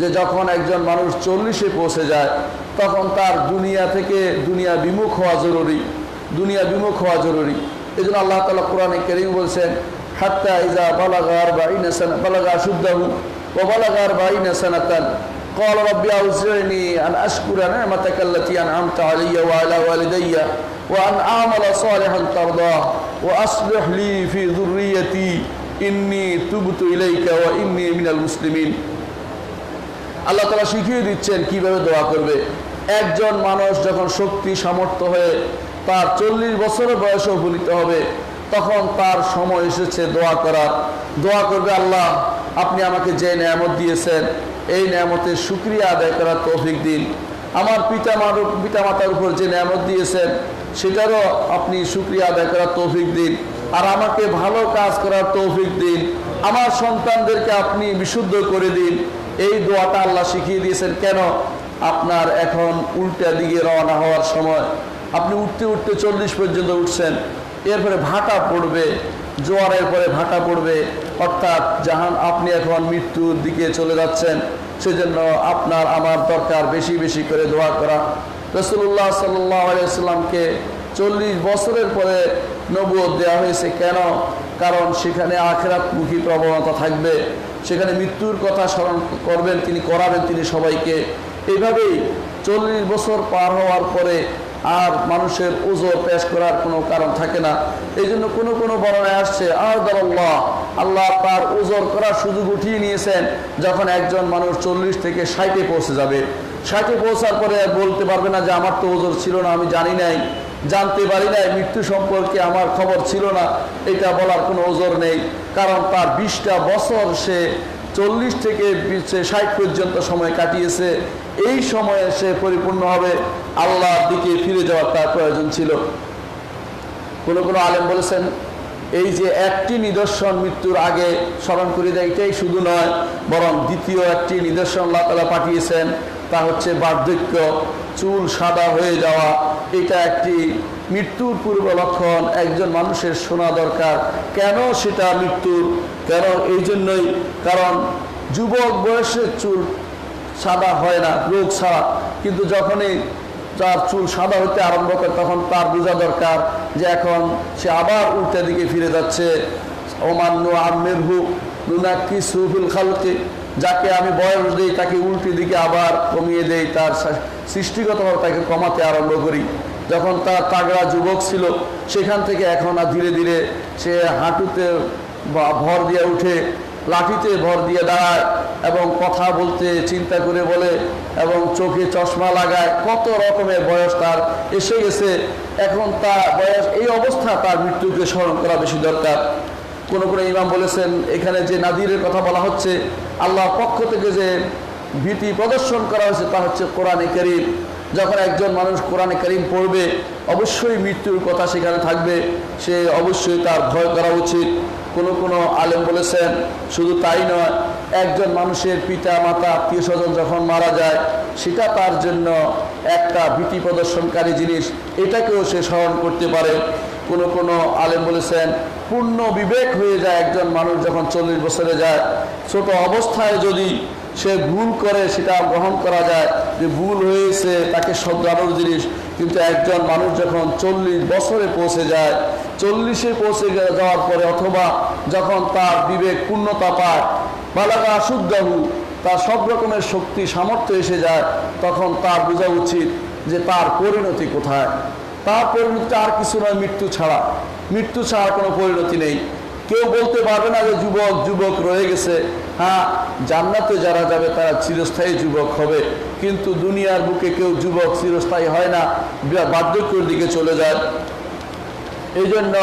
[SPEAKER 1] যে যখন একজন মানুষ 40-এ পৌঁছে যায় তখন তার দুনিয়া থেকে দুনিয়া বিমুখ হওয়া জরুরি, দুনিয়া বিমুখ হওয়া জরুরি। এই জন্য আল্লাহ তাআলা কোরআনে কারীম বলছেন হাত্তা ইযা বালাগা 40 সানা বালাগা আশুদ্দাহু ওয়া বালাগা 40 সানাতান قال رب أوزعني أن أشكر نعمتك التي أنعمت علي وعلى والدي وأن أعمل صالحا ترضاه وأصلح لي في ذريتي إني تبت إليك وإني من المسلمين। আল্লাহ তাআলা শিখিয়ে দিচ্ছেন কিভাবে দোয়া করবে। একজন মানুষ যখন শক্তি সামর্থ্য হয়ে তার 40 বছরের বয়সে উপনীত হবে তখন তার সময় এসেছে দোয়া করার। দোয়া করবে, আল্লাহ আপনি আমাকে যে নেয়ামত দিয়েছেন এই নেয়ামতের শুকরিয়া আদায় করার তৌফিক দিন। আমার পিতামাতার উপর যে নেয়ামত দিয়েছেন সেটারও আপনি শুকরিয়া আদায় করার তৌফিক দিন, আর আমাকে ভালো কাজ করার তৌফিক দিন। আমার সন্তানদেরকে আপনি বিশুদ্ধ করে দিন। এই দোয়াটা আল্লাহ শিখিয়ে দিয়েছেন। কেন? আপনার এখন উল্টা দিকে রওনা হওয়ার সময়, আপনি উঠতে উঠতে 40 পর্যন্ত উঠছেন, এরপরে ভাটা পড়বে, জোয়ারের পরে ভাটা পড়বে, অর্থাৎ আপনি এখন মৃত্যুর দিকে চলে যাচ্ছেন। সেজন্য আপনার আমার দরকার বেশি বেশি করে দোয়া করা। রাসূলুল্লাহ সাল্লাল্লাহু আলাইহি ওয়াসাল্লামকে 40 বছরের পরে নবুয়ত দেওয়া হয়েছে। কেন? কারণ সেখানে আখিরাতমুখী প্রবণতা থাকবে, সেখানে মৃত্যুর কথা স্মরণ করবেন তিনি, করাবেন তিনি সবাইকে। এইভাবেই 40 বছর পার হওয়ার পরে আর মানুষের ওজর পেশ করার কোনো কারণ থাকে না। এই জন্য কোনো কোনো বর্ণনায় আসছে আল্লাহ আল্লাহ তার ওজর করার সুযোগ উঠিয়ে নিয়েছেন যখন একজন মানুষ 40 থেকে 60-এ পৌঁছে যাবে। 60-এ পৌঁছার পরে বলতে পারবে না যে আমার তো ওজর ছিল না, আমি জানি নাই, জানতে পারি নাই, মৃত্যু সম্পর্কে আমার খবর ছিল না, এটা বলার কোনো ওজর নেই। কারণ তার 20টা বছর সে 40 থেকে 60 পর্যন্ত সময় কাটিয়েছে। এই সময়ে সে পরিপূর্ণ হবে, আল্লাহর দিকে ফিরে যাওয়ার তার প্রয়োজন ছিল। কোনো কোনো আলেম বলেছেন এই যে একটি নিদর্শন মৃত্যুর আগে স্মরণ করে দেয়, এটাই শুধু নয়, বরং দ্বিতীয় একটি নিদর্শন আল্লাহ তাআলা পাঠিয়েছেন, তা হচ্ছে বার্ধক্য, চুল সাদা হয়ে যাওয়া। এটা একটি মৃত্যুর পূর্ব লক্ষণ, একজন মানুষের শোনা দরকার। কেন সেটা মৃত্যুর? কেন? এই জন্যই, কারণ যুবক বয়সে চুল সাদা হয় না রোগ ছাড়া, কিন্তু যখনই তার চুল সাদা হতে আরম্ভ করে তখন তার বোঝা দরকার যে এখন সে আবার উল্টা দিকে ফিরে যাচ্ছে। ওমান্নু আমিরহু নুনাক্কিসু ফিল খালকি, যাকে আমি বয়স দিই তাকে উল্টো দিকে আবার কমিয়ে দেই, তার সৃষ্টিগতভাবে তাকে কমাতে আরম্ভ করি। যখন তার তাগড়া যুবক ছিল সেখান থেকে এখন আর ধীরে ধীরে সে হাঁটুতে ভর দিয়ে উঠে, লাঠিতে ভর দিয়ে দাঁড়ায় এবং কথা বলতে চিন্তা করে বলে এবং চোখে চশমা লাগায়। কত রকমের বয়স তার এসে গেছে, এখন তার বয়স এই অবস্থা, তার মৃত্যুকে স্মরণ করা বেশি দরকার। কোনো কোনো ইমাম বলেছেন এখানে যে নাদিরের কথা বলা হচ্ছে, আল্লাহর পক্ষ থেকে যে ভীতি প্রদর্শন করা হয়েছে তা হচ্ছে কোরআনে কারীম। যখন একজন মানুষ কোরআনে কারীম পড়বে অবশ্যই মৃত্যুর কথা সেখানে থাকবে, সে অবশ্যই তার ভয় করা উচিত। কোনো আলেম বলেছেন শুধু তাই নয়, একজন মানুষের পিতা মাতা আত্মীয় স্বজন যখন মারা যায় সেটা তার জন্য একটা ভীতি প্রদর্শনকারী জিনিস, এটাকেও সে স্মরণ করতে পারে। কোনো আলেম বলেছেন পূর্ণ বিবেক হয়ে যায় একজন মানুষ যখন 40 বছরে যায়। ছোট অবস্থায় যদি সে ভুল করে সেটা গ্রহণ করা যায় যে ভুল হয়েছে, তাকে শোধরানোর জিনিস। কিন্তু একজন মানুষ যখন 40 বছরে পৌঁছে যায়, 40-এ পৌঁছে যাওয়ার পরে অথবা যখন তার বিবেক পূর্ণতা পায়, বালাগা শুদ্ধাহু, তার সব রকমের শক্তি সামর্থ্য এসে যায়, তখন তার বোঝা উচিত যে তার পরিণতি কোথায়। তার পরিণতি আর কিছু নয়, মৃত্যু ছাড়া। মৃত্যু ছাড়া কোনো পরিণতি নেই। কেউ বলতে পারবে না যে যুবক রয়ে গেছে। হ্যাঁ, জান্নাতে যারা যাবে তারা চিরস্থায়ী যুবক হবে, কিন্তু দুনিয়ার বুকে কেউ যুবক চিরস্থায়ী হয় না, বার্ধক্যের দিকে চলে যায়। এই জন্য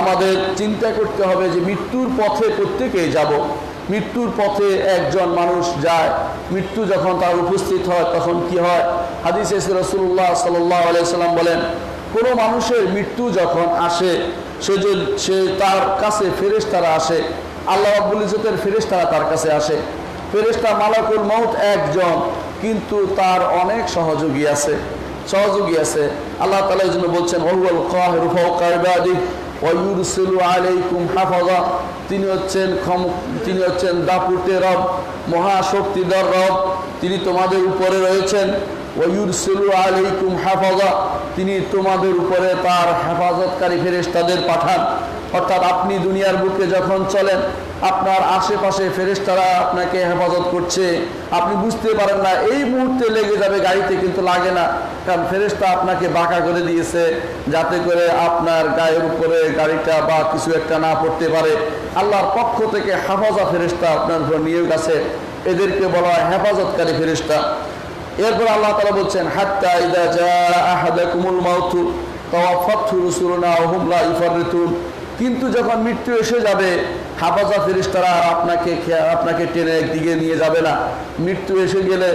[SPEAKER 1] আমাদের চিন্তা করতে হবে যে মৃত্যুর পথে প্রত্যেকেই যাব। মৃত্যুর পথে একজন মানুষ যায়, মৃত্যু যখন তার উপস্থিত হয় তখন কি হয়? হাদিসে রাসূলুল্লাহ সাল্লাল্লাহু আলাইহি সাল্লাম বলেন, কোনো মানুষের মৃত্যু যখন আসে সে তার কাছে ফেরেশতারা আসে, আল্লাহ রাব্বুল ইজ্জতের ফেরেশতারা তার কাছে আসে। ফেরেশতা মালাকুল মউত একজন, কিন্তু তার অনেক সহযোগী আছে। আল্লাহ তাআলা এই জন্য বলছেন ওয়াহুয়াল কাহিরু ফাওকা ইবাদিহি ওয়া ইউরসিলু আলাইকুম হাফাযা, তিনি হচ্ছেন দাপুটে রব, মহাশক্তিধর রব, তিনি তোমাদের উপরে রয়েছেন। ওয়া ইউরসিলু আলাইকুম হাফাযা, তিনি তোমাদের উপরে তার হেফাজতকারী ফেরেশতাদের পাঠান। অর্থাৎ আপনি দুনিয়ার বুকে যখন চলেন, আপনার আশেপাশে ফেরেশতারা আপনাকে হেফাজত করছে, আপনি বুঝতে পারেন না এই মুহূর্তে লেগে যাবে গাড়িতে, কিন্তু লাগে না, কারণ ফেরেশতা আপনাকে বাঁকা করে দিয়েছে যাতে করে আপনার গায়ের উপরে গাড়িটা বা কিছু একটা না পড়তে পারে। আল্লাহর পক্ষ থেকে হেফাজত ফেরেশতা আপনার উপর নিয়োগ আছে, এদেরকে বলা হয় হেফাজতকারী ফেরেশতা। এরপর আল্লাহ তাআলা বলছেন হাত্তা ইযা জাআ আহাদাকুমুল মাউতু তাওয়াফাতহু রুসুলুনা ওয়া হুম লা ইফাররিতুন, কিন্তু যখন মৃত্যু এসে যাবে হাফাজা ফেরেশতারা আপনাকে টেনে একদিকে নিয়ে যাবে না। মৃত্যু এসে গেলে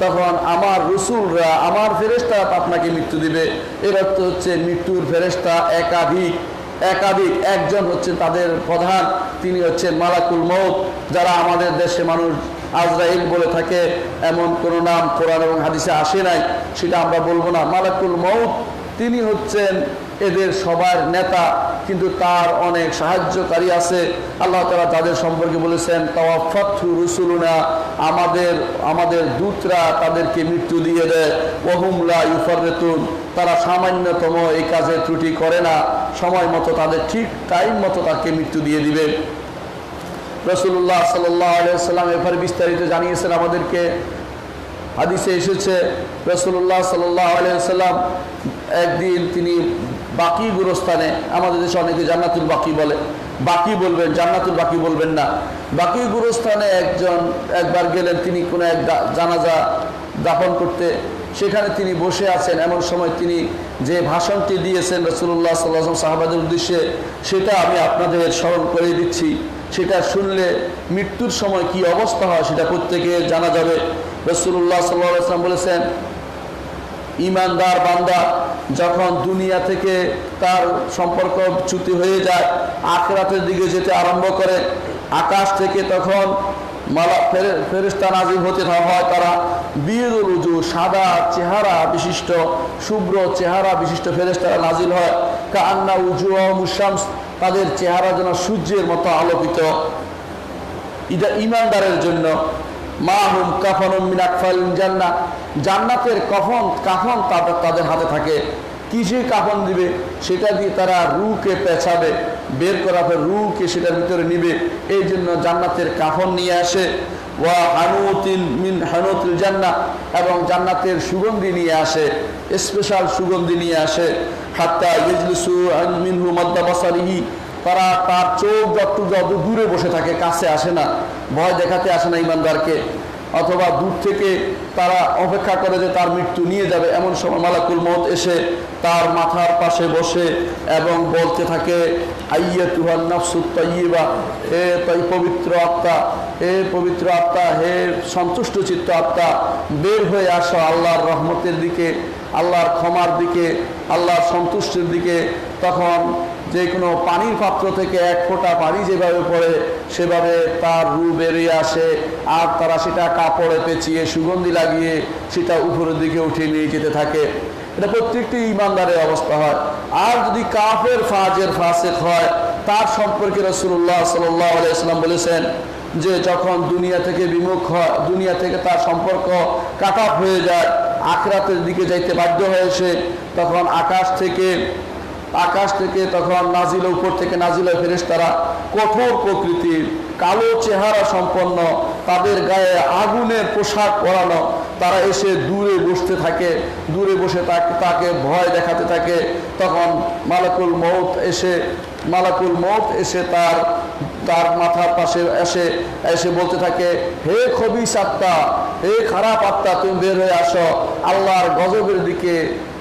[SPEAKER 1] তখন আমার রসুলরা, আমার ফেরেশতারা আপনাকে মৃত্যু দিবে। এর অর্থ হচ্ছে মৃত্যুর ফেরেশতা একাধিক, একজন হচ্ছে তাদের প্রধান, তিনি হচ্ছেন মালাকুল মউত, যারা আমাদের দেশে মানুষ আজরাইল বলে থাকে, এমন কোনো নাম কোরআন এবং হাদিসে আসে নাই, সেটা আমরা বলবো না। মালাকুল মউত তিনি হচ্ছেন এদের সবার নেতা, কিন্তু তার অনেক সাহায্যকারী আছে। আল্লাহ তাআলা তাদের সম্পর্কে বলেছেন তাওয়াফাতহু রুসুলুনা, আমাদের দূতরা তাদেরকে মৃত্যু দিয়ে দেয়। ওয়া হুম লা ইফাররিতুন, তারা সামান্যতম এই কাজে ত্রুটি করে না, সময় মতো তাদের ঠিক টাইম মতো তাকে মৃত্যু দিয়ে দিবে। রাসূলুল্লাহ সাল্লাল্লাহু আলাইহি ওয়াসাল্লাম এরপরে বিস্তারিত জানিয়েছেন আমাদেরকে। হাদিসে এসেছে রাসূলুল্লাহ সাল্লাল্লাহু আলাইহি ওয়াসাল্লাম একদিন তিনি বাকি গুরস্থানে, আমাদের দেশে অনেকে জান্নাতুল বাকি বলে, বাকি বলবেন, জান্নাতুল বাকি বলবেন না। বাকি গুরস্থানে একবার গেলেন তিনি কোনো এক জানাজা দাফন করতে, সেখানে তিনি বসে আছেন। এমন সময় তিনি যে ভাষণটি দিয়েছেন রাসূলুল্লাহ সাল্লাল্লাহু আলাইহি ওয়াসাল্লাম সাহাবাদের উদ্দেশ্যে, সেটা আমি আপনাদের স্মরণ করে দিচ্ছি। সেটা শুনলে মৃত্যুর সময় কি অবস্থা হয় সেটা প্রত্যেকে জানা যাবে। রাসূলুল্লাহ সাল্লাল্লাহু আলাইহি ওয়াসাল্লাম বলেছেন, ঈমানদার বান্দা যখন দুনিয়া থেকে তার সম্পর্ক চ্যুতি হয়ে যায়, আখিরাতের দিকে যেতে আরম্ভ করে, আকাশ থেকে তখন ফেরেশতা নাজিল হতে হয়। তারা বিয়দুল উজু, সাদা চেহারা বিশিষ্ট, শুভ্র চেহারা বিশিষ্ট ফেরেশতারা নাজিল হয়। কাআন্না উজুহুমুশ শামস, তাদের চেহারা যেন সূর্যের মতো আলোকিত। এটা ঈমানদারের জন্য। মাহুম কাফানুম মিন আকফালিল জান্নাহ, জান্নাতের কাফন তাদের হাতে থাকে। কিসে কাফন দিবে? সেটা দিয়ে তারা রূহকে পেঁচাবে, বের করা পর রূহকে সেটার ভিতরে নিবে। এই জন্য জান্নাতের কাফন নিয়ে আসে। ওয়া হানুতিন মিন হানুতিল জান্নাহ, এবং জান্নাতের সুগন্ধি নিয়ে আসে, স্পেশাল সুগন্ধি নিয়ে আসে। হাত্তা ইয়াজলিসু মিনহু মাদ্দা বাসারিহি, তারা তার চোখ যত দূরে বসে থাকে, কাছে আসে না, ভয় দেখাতে আসে না ইমানদারকে। অথবা দূর থেকে তারা অপেক্ষা করে যে তার মৃত্যু নিয়ে যাবে, এমন সময় মালাকুল মউত এসে তার মাথার পাশে বসে এবং বলতে থাকে, আইয়াতুহান নাফসুত তাইয়্যিবা, হে পবিত্র আত্মা, হে পবিত্র আত্মা, হে সন্তুষ্ট চিত্ত আত্মা, বের হয়ে আসো আল্লাহর রহমতের দিকে, আল্লাহর ক্ষমার দিকে, আল্লাহর সন্তুষ্টির দিকে। তখন যে কোনো পানির পাত্র থেকে এক ফোঁটা পানি যেভাবে পড়ে সেভাবে তার রূপ বেরিয়ে আসে, আর তারা সেটা কাপড়ে পেঁচিয়ে সুগন্ধি লাগিয়ে সেটা উপরের দিকে উঠিয়ে নিয়ে যেতে থাকে। এটা প্রত্যেকটি ইমানদারের অবস্থা হয়। আর যদি কাফের ফাজের ফাসিক হয়, তার সম্পর্কে রাসূলুল্লাহ সাল্লাল্লাহু আলাইহি ওয়াসাল্লাম বলেছেন যে যখন দুনিয়া থেকে বিমুখ হয়, দুনিয়া থেকে তার সম্পর্ক কাট অফ হয়ে যায়, আখিরাতের দিকে যাইতে বাধ্য হয়েছে, তখন আকাশ থেকে তখন নাজিল, উপর থেকে নাজিল ফেরেশতারা কঠোর প্রকৃতির, কালো চেহারা সম্পন্ন, তাদের গায়ে আগুনের পোশাক পরানো, তারা এসে দূরে বসতে থাকে, দূরে বসে তাকে ভয় দেখাতে থাকে। তখন মালাকুল মউত এসে তার মাথার পাশে এসে বলতে থাকে, হে খবিস আত্মা, হে খারাপ আত্মা, তুমি বের হয়ে আসো আল্লাহর গজবের দিকে,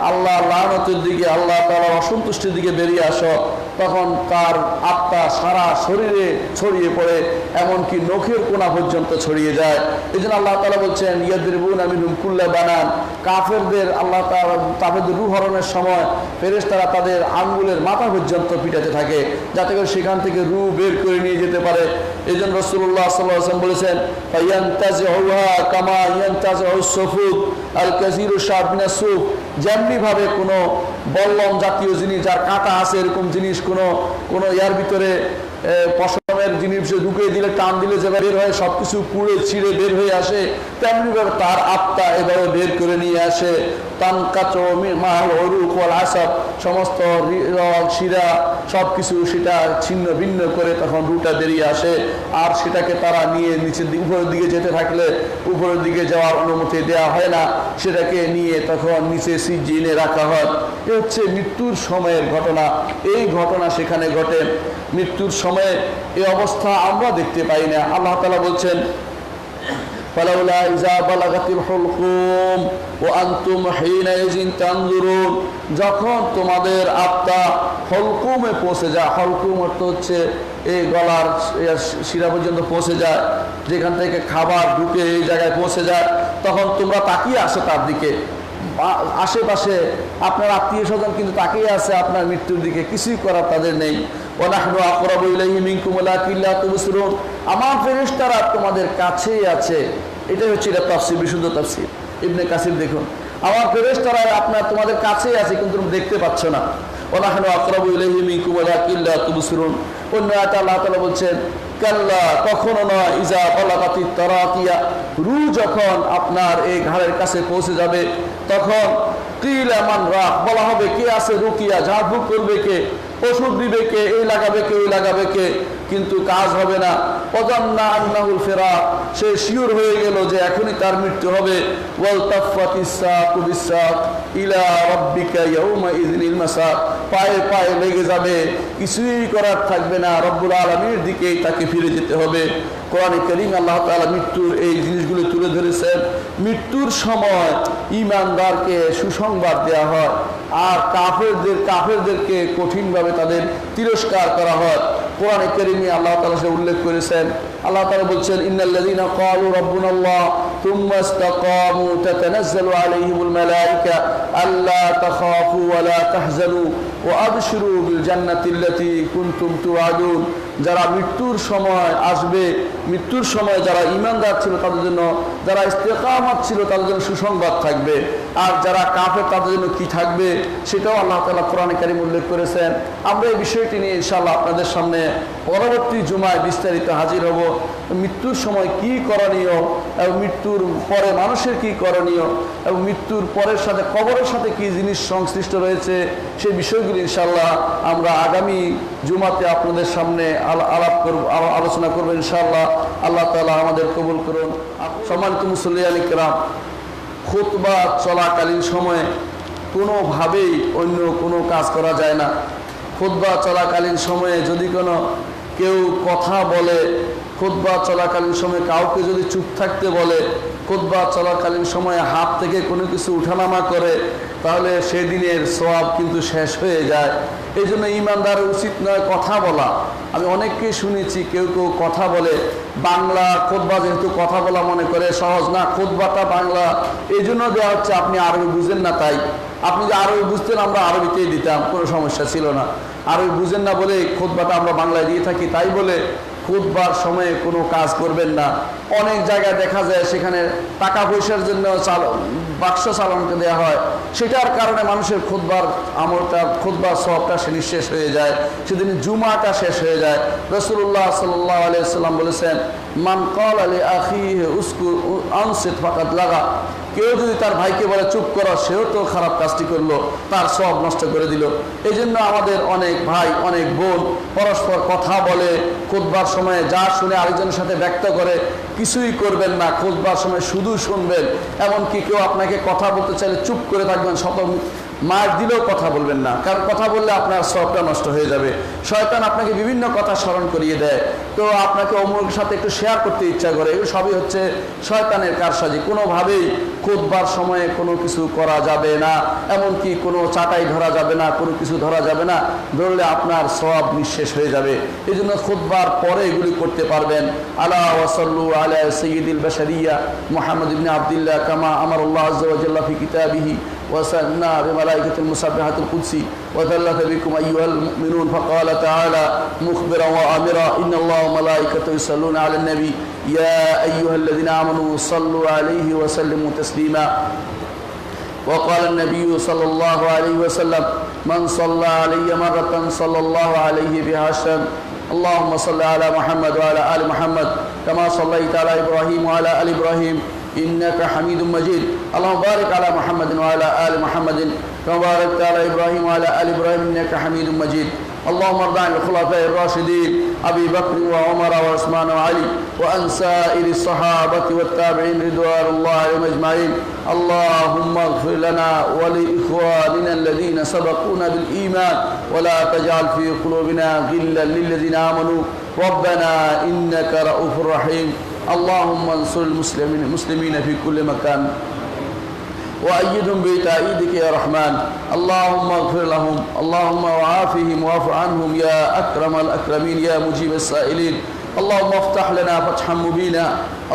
[SPEAKER 1] আল্লাহর লানতের দিকে, আল্লাহ তাআলার অসন্তুষ্টির দিকে বেরিয়ে আসো। তখন তার আত্মা সারা শরীরে ছড়িয়ে পড়ে, এমনকি নখের কোনা পর্যন্ত ছড়িয়ে যায়। এই জন্য আল্লাহ তাআলা বলছেন, ইয়াদরিবুনা মিনহুম কুল্লা বানান, কাফেরদের আল্লাহ তাআলা তাদের রূহ হরণের সময় ফেরেশতারা তাদের আঙ্গুলের মাথা পর্যন্ত পিটাতে থাকে, যাতে করে সেখান থেকে রূহ বের করে নিয়ে যেতে পারে। এই জন্য রাসূলুল্লাহ সাল্লাল্লাহু আলাইহি ওয়াসাল্লাম বলেছেন, ফায়ান্তাজিউহা কামা ইয়ান্তাজিউস সুফুদ আল কাসীরু শাবিনা সুফ, যেমনি ভাবে কোনো বল্লম জাতীয় জিনিস যার কাঁটা আছে, এরকম জিনিস কোনো ইয়ার ভিতরে পশমের জিনিস ঢুকিয়ে দিলে, টান দিলে যেভাবে বের হয়, সবকিছু পুড়ে ছিঁড়ে বের হয়ে আসে, তেমনি ভাবে তার আত্মা এভাবে বের করে নিয়ে আসে। তানকাচো মাল অরুক ওয়াল আসাব, সমস্ত শিরা সবকিছু সেটা ছিন্ন ভিন্ন করে তখন রুটা বেরিয়ে আসে। আর সেটাকে তারা নিয়ে নিচের দিকে, উপরের দিকে যেতে থাকলে উপরের দিকে যাওয়ার অনুমতি দেওয়া হয় না, সেটাকে নিয়ে তখন নিচে সিজিনে রাখা হয়। এ হচ্ছে মৃত্যুর সময়ের ঘটনা। এই ঘটনা সেখানে ঘটে। মৃত্যুর সময়ে এই অবস্থা আমরা দেখতে পাই না। আল্লাহ তাআলা বলছেন, ফালাউলা ইযা বালাগাতিল হুলকুম ওয়া আনতুম হিনাইযিন তানজুরুন, যখন তোমাদের আত্মা হলকুমে পৌঁছে যায়, হলকুম অর্থ হচ্ছে এই গলার শিরা পর্যন্ত পৌঁছে যায়, যেখান থেকে খাবার ঢুকে এই জায়গায় পৌঁছে যায়, তখন তোমরা তাকিয়ে আসো তার দিকে। আশেপাশে আপনার আত্মীয় স্বজন কিন্তু তাকিয়ে আছে আপনার মৃত্যুর দিকে, কিছুই করার তাদের নেই। ওয়ানাহনু আকরাবু ইলাইহি মিনকুম ওয়ালাকিন লা তুবসিরুন, আমার ফেরেশতারা তোমাদের কাছেই আছে। এটাই হচ্ছে এটা তাফসীর, বিশুদ্ধ তাফসীর ইবনে কাসির। দেখুন, আমার ফেরেশতারা তোমাদের কাছেই আছে, কিন্তু তুমি দেখতে পাচ্ছ না। ওয়ানাহনু আকরাবু ইলাইহি মিনকুম ওয়ালাকিন লা তুবসিরুন। অন্য আয়াতে আল্লাহ তাআলা বলছেন, কাল্লা, কখনো নয়, ইজা বালাগাতিত তারাকিয়া, রূহ যখন আপনার এই ঘাড়ের কাছে পৌঁছে যাবে, তখন কিলা মান রাহ, বলা হবে কে আছে রুকিয়া, ঝাড়ফুঁক করবে কে, ওষুধ দিবে কে, এই লাগাবে কে, ওই লাগাবে কে, কিন্তু কাজ হবে না। ওয়াজান্না আন্নাহুল ফিরাক, সে শিওর হয়ে গেল যে এখনই তার মৃত্যু হবে। ওয়ালতাফাতিস সাকু বিসাক ইলা রাব্বিকা ইয়াউমা ইযনিল মাসাক, পায়ে পায়ে লেগে যাবে, কিছুই করার থাকবে না, রব্বুল আলামিনের দিকেই তাকে ফিরে যেতে হবে। কোরআনে কারীম আল্লাহ তাআলা মৃত্যুর এই জিনিসগুলো তুলে ধরেছেন। মৃত্যুর সময় ঈমানদারকে সুসংবাদ দেওয়া হয়, আর কাফেরদেরকে কঠিনভাবে তাদের তিরস্কার করা হয়। কোরআনে কারীমে আল্লাহ তাআলা সে উল্লেখ করেছেন। আল্লাহ তাআলা বলছেন, ইন্নাল্লাযীনা ক্বালু রাব্বুনাল্লাহ থুম্মা ইসতাকামু তাতানাজ্জালু আলাইহিমুল মালায়েকা আল্লা তাখাফু ওয়া লা তাহজানু ওয়া আবশিরু বিল জান্নাতিল্লাতী কুনতুম তুআদুন। যারা মৃত্যুর সময় আসবে, মৃত্যুর সময় যারা ঈমানদার ছিল তাদের জন্য, যারা ইস্তেকামত ছিল তাদের জন্য সুসংবাদ থাকবে, আর যারা কাফের তাদের জন্য কি থাকবে সেটাও আল্লাহ তাআলা কোরআনে কারীম উল্লেখ করেছেন। আমরা এই বিষয়টি নিয়ে ইনশাআল্লাহ আপনাদের সামনে পরবর্তী জুমায় বিস্তারিত হাজির হব। মৃত্যুর সময় কি করণীয় এবং মৃত্যুর পরে মানুষের কি করণীয় এবং মৃত্যুর পরের সাথে কবরের সাথে কি জিনিস সংশ্লিষ্ট রয়েছে, সেই বিষয়গুলি ইনশাআল্লাহ আমরা আগামী জুমাতে আপনাদের সামনে আলোচনা করবো ইনশাআল্লাহ। আল্লাহ তাআলা আমাদের কবুল করুন। সম্মানিত মুসল্লিয়ান কিরাম, খুতবা চলাকালীন সময়ে কোনোভাবেই অন্য কোনো কাজ করা যায় না। খুতবা চলাকালীন সময়ে যদি কোনো কেউ কথা বলে, খুতবা চলাকালীন সময় কাউকে যদি চুপ থাকতে বলে, খুতবা চলাকালীন সময়ে হাত থেকে কোনো কিছু উঠানামা করে, তাহলে সেদিনের সওয়াব কিন্তু শেষ হয়ে যায়। এই জন্য ইমানদার উচিত নয় কথা বলা। আমি অনেককে শুনেছি কেউ কেউ কথা বলে, বাংলা খুতবা যেহেতু কথা বলা মনে করে সহজ না, খুতবাটা বাংলা এই জন্য দেওয়া হচ্ছে, আপনি আরবি বুঝেন না তাই। আপনি যে আরবি বুঝতেন আমরা আরবিতেই দিতাম, কোনো সমস্যা ছিল না। আরবি বুঝেন না বলে খুতবাটা আমরা বাংলায় দিয়ে থাকি, তাই বলে খুতবার সময়ে কোনো কাজ করবেন না। অনেক জায়গায় দেখা যায় সেখানে টাকা পয়সার জন্য বাক্স চালানকে দেওয়া হয়, সেটার কারণে মানুষের খুতবার আমলটা, খুতবার সওয়াবটা সে নিঃশেষ হয়ে যায়, সেদিন জুমাটা শেষ হয়ে যায়। রাসূলুল্লাহ সাল্লাল্লাহু আলাইহি ওয়াসাল্লাম বলেছেন, মান ক্বালা লি আখিহি উসকুর আনসিত ফাকাদ লাগা, কেউ যদি তার ভাইকে বলে চুপ করো, সেও তো খারাপ কাজটি করলো, তার সওয়াব নষ্ট করে দিল। এই জন্য আমাদের অনেক ভাই অনেক বোন পরস্পর কথা বলে, খুতবার সময়ে যা শুনে আরেকজনের সাথে ব্যক্ত করে, কিছুই করবেন না, খুতবার সময় শুধু শুনবেন। এমনকি কেউ আপনাকে কথা বলতে চাইলে চুপ করে থাকবেন, মার দিলেও কথা বলবেন না, কারণ কথা বললে আপনার সওয়াবটা নষ্ট হয়ে যাবে। শয়তান আপনাকে বিভিন্ন কথা স্মরণ করিয়ে দেয়, তো আপনাকে অমুকের সাথে একটু শেয়ার করতে ইচ্ছা করে, এগুলো সবই হচ্ছে শয়তানের কারসাজি। কোনোভাবেই খুতবার সময়ে কোনো কিছু করা যাবে না, এমনকি কোনো চাটাই ধরা যাবে না, কোনো কিছু ধরা যাবে না, ধরলে আপনার সওয়াব নিঃশেষ হয়ে যাবে। এই জন্য খুতবার পরে এগুলি করতে পারবেন। আলা ওয়াসাল্লু আলা সাইয়্যিদিল বাশারিয়া মুহাম্মদ ইবনে আব্দুল্লাহ কামা আমারাল্লাহু আযজা ওয়া জাল্লা ফি কিতাবিহি وسألنا بملائكة المسبحة القدسي وثلث بكم أيها المؤمنون فقال تعالى مخبرا وآمرا إن الله وملائكته يصلون على النبي يا أيها الذين آمنوا صلوا عليه وسلموا تسليما وقال النبي صلى الله عليه وسلم من صلى علي مرة صلى الله عليه بها عشرا اللهم صل على محمد وعلى آل محمد كما صليت على إبراهيم وعلى آل إبراهيم إنك حميد مجيد اللهم بارك على محمد وعلى آل محمد كما باركت على إبراهيم وعلى آل إبراهيم إنك حميد مجيد اللهم ارض عن الخلفاء الراشدين أبي بكر وعمر وعثمان وعلي وعن سائر الصحابة والتابعين رضوان الله عليهم أجمعين اللهم اغفر لنا ولإخواننا الذين سبقونا بالإيمان ولا تجعل في قلوبنا غلا للذين آمنوا ربنا إنك رؤوف رحيم اللهم انصر المسلمين في كل مكان وأيدهم بتأييدك يا رحمن اللهم اغفر لهم اللهم وعافهم واعف عنهم يا أكرم الأكرمين يا مجيب السائلين اللهم افتح لنا فتحا مبينا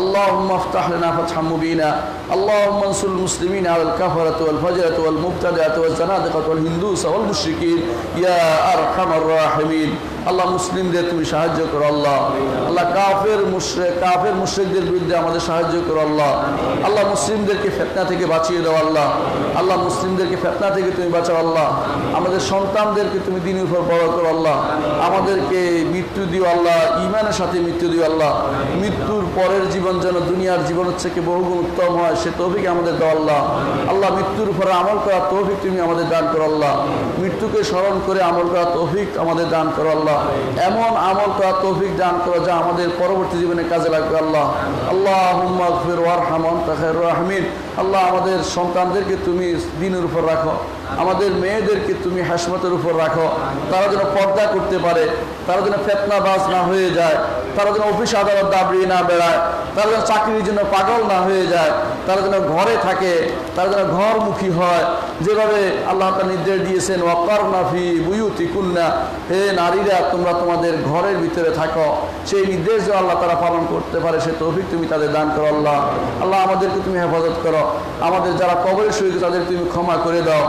[SPEAKER 1] اللهم افتح لنا فتحا مبينا اللهم انصر المسلمين على الكفرة والفجرة والمبتدعة والزنادقة والهندوس والمشركين يا أرحم الراحمين আল্লাহ মুসলিমদের তুমি সাহায্য করো আল্লাহ। আল্লাহ কাফের মুশরিকদের বিরুদ্ধে আমাদের সাহায্য করো আল্লাহ। আল্লাহ মুসলিমদেরকে ফিতনা থেকে বাঁচিয়ে দাও আল্লাহ। আল্লাহ মুসলিমদেরকে ফিতনা থেকে তুমি বাঁচাও আল্লাহ। আমাদের সন্তানদেরকে তুমি দ্বীনের উপর বড় করো আল্লাহ। আমাদেরকে মৃত্যু দিও আল্লাহ, ঈমানের সাথে মৃত্যু দিও আল্লাহ। মৃত্যুর পরের জীবন যেন দুনিয়ার জীবনের থেকে বহুগুণ উত্তম হয়, সে তৌফিক আমাদের দাও আল্লাহ। আল্লাহ মৃত্যুর উপরে আমল করার তৌফিক তুমি আমাদের দান করো আল্লাহ। মৃত্যুকে স্মরণ করে আমল করার তৌফিক আমাদের দান করো আল্লাহ। এমন আমল করার তৌফিক দান করো যা আমাদের পরবর্তী জীবনে কাজে লাগবে আল্লাহ। আল্লাহুম্মা গফির ওয়ারহাম ওয়া আনতা খায়রুর রাহিমিন। আল্লাহ আমাদের সন্তানদেরকে তুমি দ্বীনের উপর রাখো, আমাদের মেয়েদেরকে তুমি হাসমতের উপর রাখো, তারা যেন পর্দা করতে পারে, তারা যেন ফিতনাবাজ না হয়ে যায়, তারা যেন অফিস আদালত দাবড়িয়ে না বেড়ায়, তারা যেন চাকরির জন্য পাগল না হয়ে যায়, তারা যেন ঘরে থাকে, তারা যেন ঘরমুখী হয়, যেভাবে আল্লাহ তাআলা নির্দেশ দিয়েছেন ওয়াকারনা ফি বুয়ুতিকুন্না, হে নারীরা তোমরা তোমাদের ঘরের ভিতরে থাকো, সেই নির্দেশ যে আল্লাহ তারা পালন করতে পারে সে তৌফিক তুমি তাদের দান করো আল্লাহ। আল্লাহ আমাদেরকে তুমি হেফাজত করো, আমাদের যারা কবরে শুয়ে গেছে তাদের তুমি ক্ষমা করে দাও,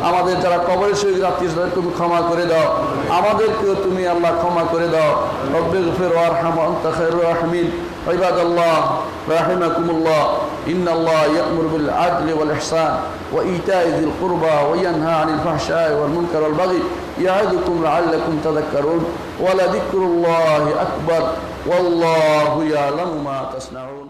[SPEAKER 1] আমাদের যারা কবরে শুয়ে গেছে আত্মীয় তাদের তুমি ক্ষমা করে দাও, আমাদেরকেও তুমি আল্লাহ ক্ষমা করে দাও। রব্বিগফির ওয়ারহাম ওয়া আনতা খায়রুর রাহিমিন। ইবাদাল্লাহ রাহিমাকুমুল্লাহ ইন্নাল্লাহ ইয়া'মুরু বিল আদলি ওয়াল ইহসান ওয়া ইতা'i যিল কুরবা ওয়া ইয়ানহা আনিল ফাহশা'i ওয়াল মুনকারি ওয়াল বাগই ইয়া'iদুকুম লা'আল্লাকুম তাযাক্কারুন ওয়া লাযিকরুল্লাহি আকবার ওয়াল্লাহু ইয়া'লামু মা তাসনাউন।